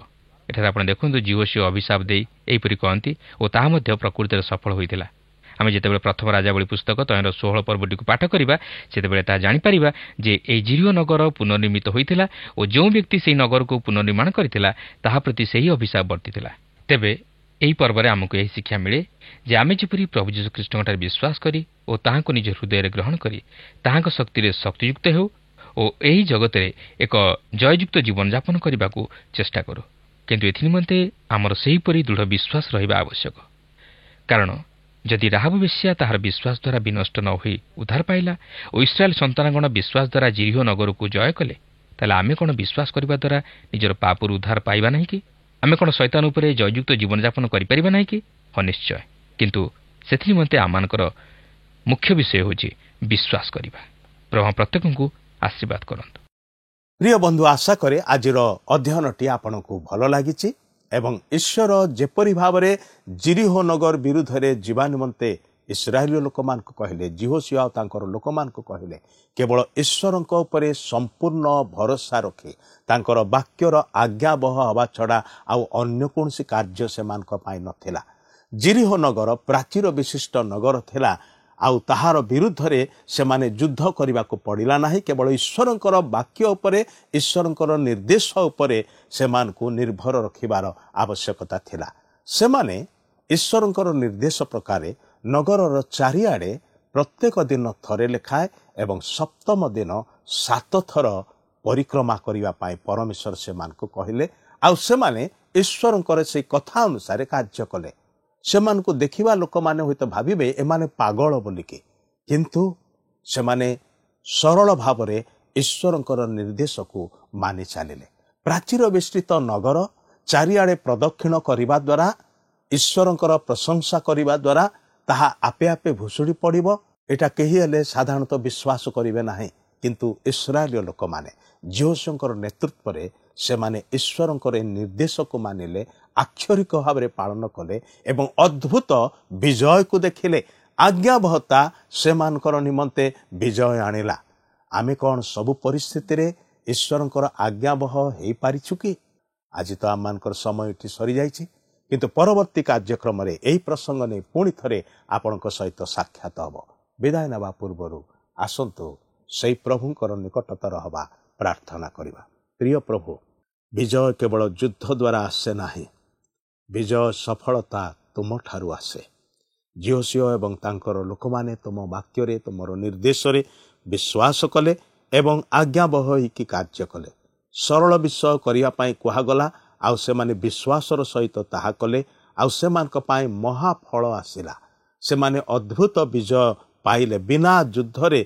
C: ଏଠାରେ ଆପଣ ଦେଖନ୍ତୁ, ଝିଅ ଅଭିଶାପ ଦେଇ ଏହିପରି କହନ୍ତି ଓ ତାହା ମଧ୍ୟ ପ୍ରକୃତିରେ ସଫଳ ହୋଇଥିଲା। ଆମେ ଯେତେବେଳେ ପ୍ରଥମ ରାଜାବଳୀ ପୁସ୍ତକ ତହିଁର 16 ପର୍ବଟିକୁ ପାଠ କରିବା, ସେତେବେଳେ ତାହା ଜାଣିପାରିବା ଯେ ଏହି ଜିରିଓ ନଗର ପୁନର୍ନିର୍ମିତ ହୋଇଥିଲା ଓ ଯେଉଁ ବ୍ୟକ୍ତି ସେହି ନଗରକୁ ପୁନର୍ନିର୍ମାଣ କରିଥିଲା ତାହା ପ୍ରତି ସେହି ଅଭିଶାପ ବର୍ତ୍ତିଥିଲା। ତେବେ ଏହି ପର୍ବରେ ଆମକୁ ଏହି ଶିକ୍ଷା ମିଳେ ଯେ ଆମେ ଯେପରି ପ୍ରଭୁ ଯୀଶୁଖ୍ରୀଷ୍ଟଙ୍କଠାରେ ବିଶ୍ୱାସ କରି ଓ ତାହାଙ୍କୁ ନିଜ ହୃଦୟରେ ଗ୍ରହଣ କରି ତାହାଙ୍କ ଶକ୍ତିରେ ଶକ୍ତିଯୁକ୍ତ ହେଉ ଓ ଏହି ଜଗତରେ ଏକ ଜୟଯୁକ୍ତ ଜୀବନଯାପନ କରିବାକୁ ଚେଷ୍ଟା କରୁ। କିନ୍ତୁ ଏଥିନିମନ୍ତେ ଆମର ସେହିପରି ଦୃଢ଼ ବିଶ୍ୱାସ ରହିବା ଆବଶ୍ୟକ। କାରଣ ଯଦି ରାହାବ ବେଶ୍ୟା ତାହାର ବିଶ୍ୱାସ ଦ୍ୱାରା ବିନଷ୍ଟ ନ ହୋଇ ଉଦ୍ଧାର ପାଇଲା ଓ ଇସ୍ରାଏଲ୍ ସନ୍ତାନଗଣ ବିଶ୍ୱାସ ଦ୍ୱାରା ଜିରିହୋ ନଗରକୁ ଜୟ କଲେ, ତାହେଲେ ଆମେ କ'ଣ ବିଶ୍ୱାସ କରିବା ଦ୍ୱାରା ନିଜର ପାପରୁ ଉଦ୍ଧାର ପାଇବା ନାହିଁ କି? ଆମେ କ'ଣ ଶୈତାନ ଉପରେ ଜୟଯୁକ୍ତ ଜୀବନଯାପନ କରିପାରିବା ନାହିଁ କି? ହଁ, ନିଶ୍ଚୟ। କିନ୍ତୁ ସେଥିନିମନ୍ତେ ଆମମାନଙ୍କର ମୁଖ୍ୟ ବିଷୟ ହେଉଛି ବିଶ୍ୱାସ କରିବା। ପ୍ରଭୁ ପ୍ରତ୍ୟେକଙ୍କୁ ଆଶୀର୍ବାଦ କରନ୍ତୁ।
A: ପ୍ରିୟ ବନ୍ଧୁ, ଆଶା କରେ ଆଜିର ଅଧ୍ୟୟନଟି ଆପଣଙ୍କୁ ଭଲ ଲାଗିଛି ଏବଂ ଈଶ୍ୱର ଯେପରି ଭାବରେ ଜିରିହୋ ନଗର ବିରୁଦ୍ଧରେ ଯିବା ନିମନ୍ତେ ଇସ୍ରାଏଲୀୟ ଲୋକମାନଙ୍କୁ କହିଲେ, ଜିହୋଶିଆ ଆଉ ତାଙ୍କର ଲୋକମାନଙ୍କୁ କହିଲେ, କେବଳ ଈଶ୍ୱରଙ୍କ ଉପରେ ସମ୍ପୂର୍ଣ୍ଣ ଭରସା ରଖି ତାଙ୍କର ବାକ୍ୟର ଆଜ୍ଞାବହ ହେବା ଛଡ଼ା ଆଉ ଅନ୍ୟ କୌଣସି କାର୍ଯ୍ୟ ସେମାନଙ୍କ ପାଇଁ ନଥିଲା। ଜିରିହୋ ନଗର ପ୍ରାଚୀର ବିଶିଷ୍ଟ ନଗର ଥିଲା ଆଉ ତାହାର ବିରୁଦ୍ଧରେ ସେମାନେ ଯୁଦ୍ଧ କରିବାକୁ ପଡ଼ିଲା ନାହିଁ। କେବଳ ଈଶ୍ୱରଙ୍କର ବାକ୍ୟ ଉପରେ, ଈଶ୍ୱରଙ୍କର ନିର୍ଦ୍ଦେଶ ଉପରେ ସେମାନଙ୍କୁ ନିର୍ଭର ରଖିବାର ଆବଶ୍ୟକତା ଥିଲା। ସେମାନେ ଈଶ୍ୱରଙ୍କର ନିର୍ଦ୍ଦେଶ ପ୍ରକାରେ ନଗରର ଚାରିଆଡ଼େ ପ୍ରତ୍ୟେକ ଦିନ ଥରେ ଲେଖାଏ ଏବଂ ସପ୍ତମ ଦିନ 7 ଥର ପରିକ୍ରମା କରିବା ପାଇଁ ପରମେଶ୍ୱର ସେମାନଙ୍କୁ କହିଲେ। ଆଉ ସେମାନେ ଈଶ୍ୱରଙ୍କର ସେହି କଥା ଅନୁସାରେ କାର୍ଯ୍ୟ କଲେ। ସେମାନଙ୍କୁ ଦେଖିବା ଲୋକମାନେ ହୁଏତ ଭାବିବେ ଏମାନେ ପାଗଳ ବୋଲିକି, କିନ୍ତୁ ସେମାନେ ସରଳ ଭାବରେ ଈଶ୍ୱରଙ୍କର ନିର୍ଦ୍ଦେଶକୁ ମାନି ଚାଲିଲେ। ପ୍ରାଚୀର ବିସ୍ତୃତ ନଗର ଚାରିଆଡ଼େ ପ୍ରଦକ୍ଷିଣ କରିବା ଦ୍ୱାରା, ଈଶ୍ୱରଙ୍କର ପ୍ରଶଂସା କରିବା ଦ୍ୱାରା ତାହା ଆପେ ଆପେ ଭୁଷୁଡ଼ି ପଡ଼ିବ। ଏଇଟା କେହି ହେଲେ ସାଧାରଣତଃ ବିଶ୍ୱାସ କରିବେ ନାହିଁ। କିନ୍ତୁ ଇସ୍ରାଏଲୀୟ ଲୋକମାନେ ଜିହୋଶିଆଙ୍କର ନେତୃତ୍ୱରେ ସେମାନେ ଈଶ୍ୱରଙ୍କର ଏ ନିର୍ଦ୍ଦେଶକୁ ମାନିଲେ, ଆକ୍ଷରିକ ଭାବରେ ପାଳନ କଲେ ଏବଂ ଅଦ୍ଭୁତ ବିଜୟକୁ ଦେଖିଲେ। ଆଜ୍ଞାବହତା ସେମାନଙ୍କର ନିମନ୍ତେ ବିଜୟ ଆଣିଲା। ଆମେ କ'ଣ ସବୁ ପରିସ୍ଥିତିରେ ଈଶ୍ୱରଙ୍କର ଆଜ୍ଞାବହ ହେଇପାରିଛୁ କି? ଆଜି ତ ଆମମାନଙ୍କର ସମୟ ଏଠି ସରିଯାଇଛି, କିନ୍ତୁ ପରବର୍ତ୍ତୀ କାର୍ଯ୍ୟକ୍ରମରେ ଏହି ପ୍ରସଙ୍ଗ ନେଇ ପୁଣି ଥରେ ଆପଣଙ୍କ ସହିତ ସାକ୍ଷାତ ହେବ। ବିଦାୟ ନେବା ପୂର୍ବରୁ ଆସନ୍ତୁ ସେହି ପ୍ରଭୁଙ୍କର ନିକଟତର ହେବା ପ୍ରାର୍ଥନା କରିବା। ପ୍ରିୟ ପ୍ରଭୁ, ବିଜୟ କେବଳ ଯୁଦ୍ଧ ଦ୍ୱାରା ଆସେ ନାହିଁ, ବିଜୟ ସଫଳତା ତୁମଠାରୁ ଆସେ। ଜିହୋଶିଆ ଏବଂ ତାଙ୍କର ଲୋକମାନେ ତୁମ ବାକ୍ୟରେ, ତୁମର ନିର୍ଦ୍ଦେଶରେ ବିଶ୍ୱାସ କଲେ ଏବଂ ଆଜ୍ଞାବହ ହୋଇକି କାର୍ଯ୍ୟ କଲେ। ସରଳ ବିଷୟ କରିବା ପାଇଁ କୁହାଗଲା ଆଉ ସେମାନେ ବିଶ୍ୱାସର ସହିତ ତାହା କଲେ ଆଉ ସେମାନଙ୍କ ପାଇଁ ମହାଫଳ ଆସିଲା। ସେମାନେ ଅଦ୍ଭୁତ ବିଜୟ ପାଇଲେ, ବିନା ଯୁଦ୍ଧରେ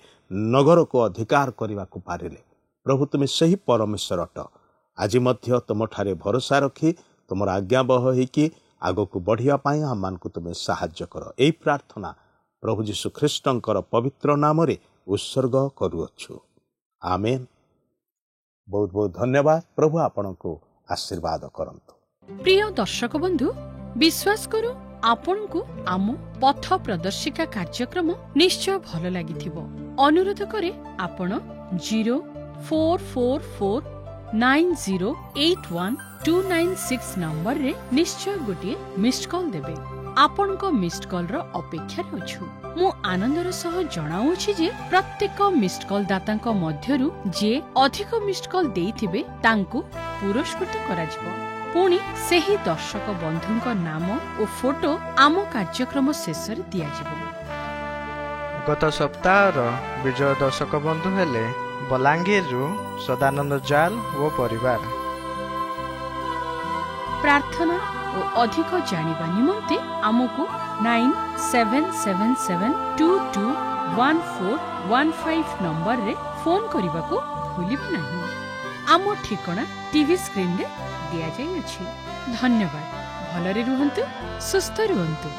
A: ନଗରକୁ ଅଧିକାର କରିବାକୁ ପାରିଲେ। ପ୍ରଭୁ, ତୁମେ ସେହି ପରମେଶ୍ୱର ଅଟ। ଆଜି ମଧ୍ୟ ତୁମଠାରେ ଭରସା ରଖି ତୁମର ଆଜ୍ଞାବହ ହୋଇକି ଆଗକୁ ବଢ଼ିବା ପାଇଁ ଆମମାନଙ୍କୁ ତୁମେ ସାହାଯ୍ୟ କର। ଏହି ପ୍ରାର୍ଥନା ପ୍ରଭୁ ଯୀଶୁ ଖ୍ରୀଷ୍ଟଙ୍କର ପବିତ୍ର ନାମରେ ଉତ୍ସର୍ଗ କରୁଅଛୁ। ଆମେନ୍। ବହୁତ ବହୁତ ଧନ୍ୟବାଦ। ପ୍ରଭୁ ଆପଣଙ୍କୁ ଆଶୀର୍ବାଦ କରନ୍ତୁ।
D: ପ୍ରିୟ ଦର୍ଶକ ବନ୍ଧୁ, ବିଶ୍ୱାସ କରୁ ଆପଣଙ୍କୁ ଆମ ପଥ ପ୍ରଦର୍ଶିକା କାର୍ଯ୍ୟକ୍ରମ ନିଶ୍ଚୟ ଭଲ ଲାଗିଥିବ। ଅନୁରୋଧ କରେ ଆପଣ 044490812996 ନମ୍ବରରେ ନିଶ୍ଚୟ ଗୋଟିଏ ମିସ୍ଡ କଲ୍ ଦେବେ। ଆପଣଙ୍କ ମିସ୍ଡ କଲ୍ ର ଅପେକ୍ଷାରେ ଅଛୁ। ମୁଁ ଆନନ୍ଦର ସହ ଜଣାଉଛି ଯେ ପ୍ରତ୍ୟେକ ମିସ୍ଡ କଲ୍ ଦାତାଙ୍କ ମଧ୍ୟରୁ ଯିଏ ଅଧିକ ମିସ୍ଡ କଲ୍ ଦେଇଥିବେ ତାଙ୍କୁ ପୁରସ୍କୃତ କରାଯିବ। ପୁଣି ସେହି ଦର୍ଶକ ବନ୍ଧୁଙ୍କ ନାମ ଓ ଫଟୋ ଆମ କାର୍ଯ୍ୟକ୍ରମ ଶେଷରେ ଦିଆଯିବ।
E: ଗତ ସପ୍ତାହର ବିଜୟ ଦର୍ଶକ ବନ୍ଧୁ ହେଲେ ବଲାଙ୍ଗୀରରୁ ସଦାନନ୍ଦ ଜାଲ ଓ ପରିବାର।
D: ପ୍ରାର୍ଥନା ଓ ଅଧିକ ଜାଣିବା ନିମନ୍ତେ ଆମକୁ 9777221415 ନମ୍ବରରେ ଫୋନ୍ କରିବାକୁ ଭୁଲିବେ ନାହିଁ। ଆମ ଠିକଣା ଟିଭି ସ୍କ୍ରିନରେ ଦିଆଯାଇଅଛି। ଧନ୍ୟବାଦ। ଭଲରେ ରୁହନ୍ତୁ, ସୁସ୍ଥ ରୁହନ୍ତୁ।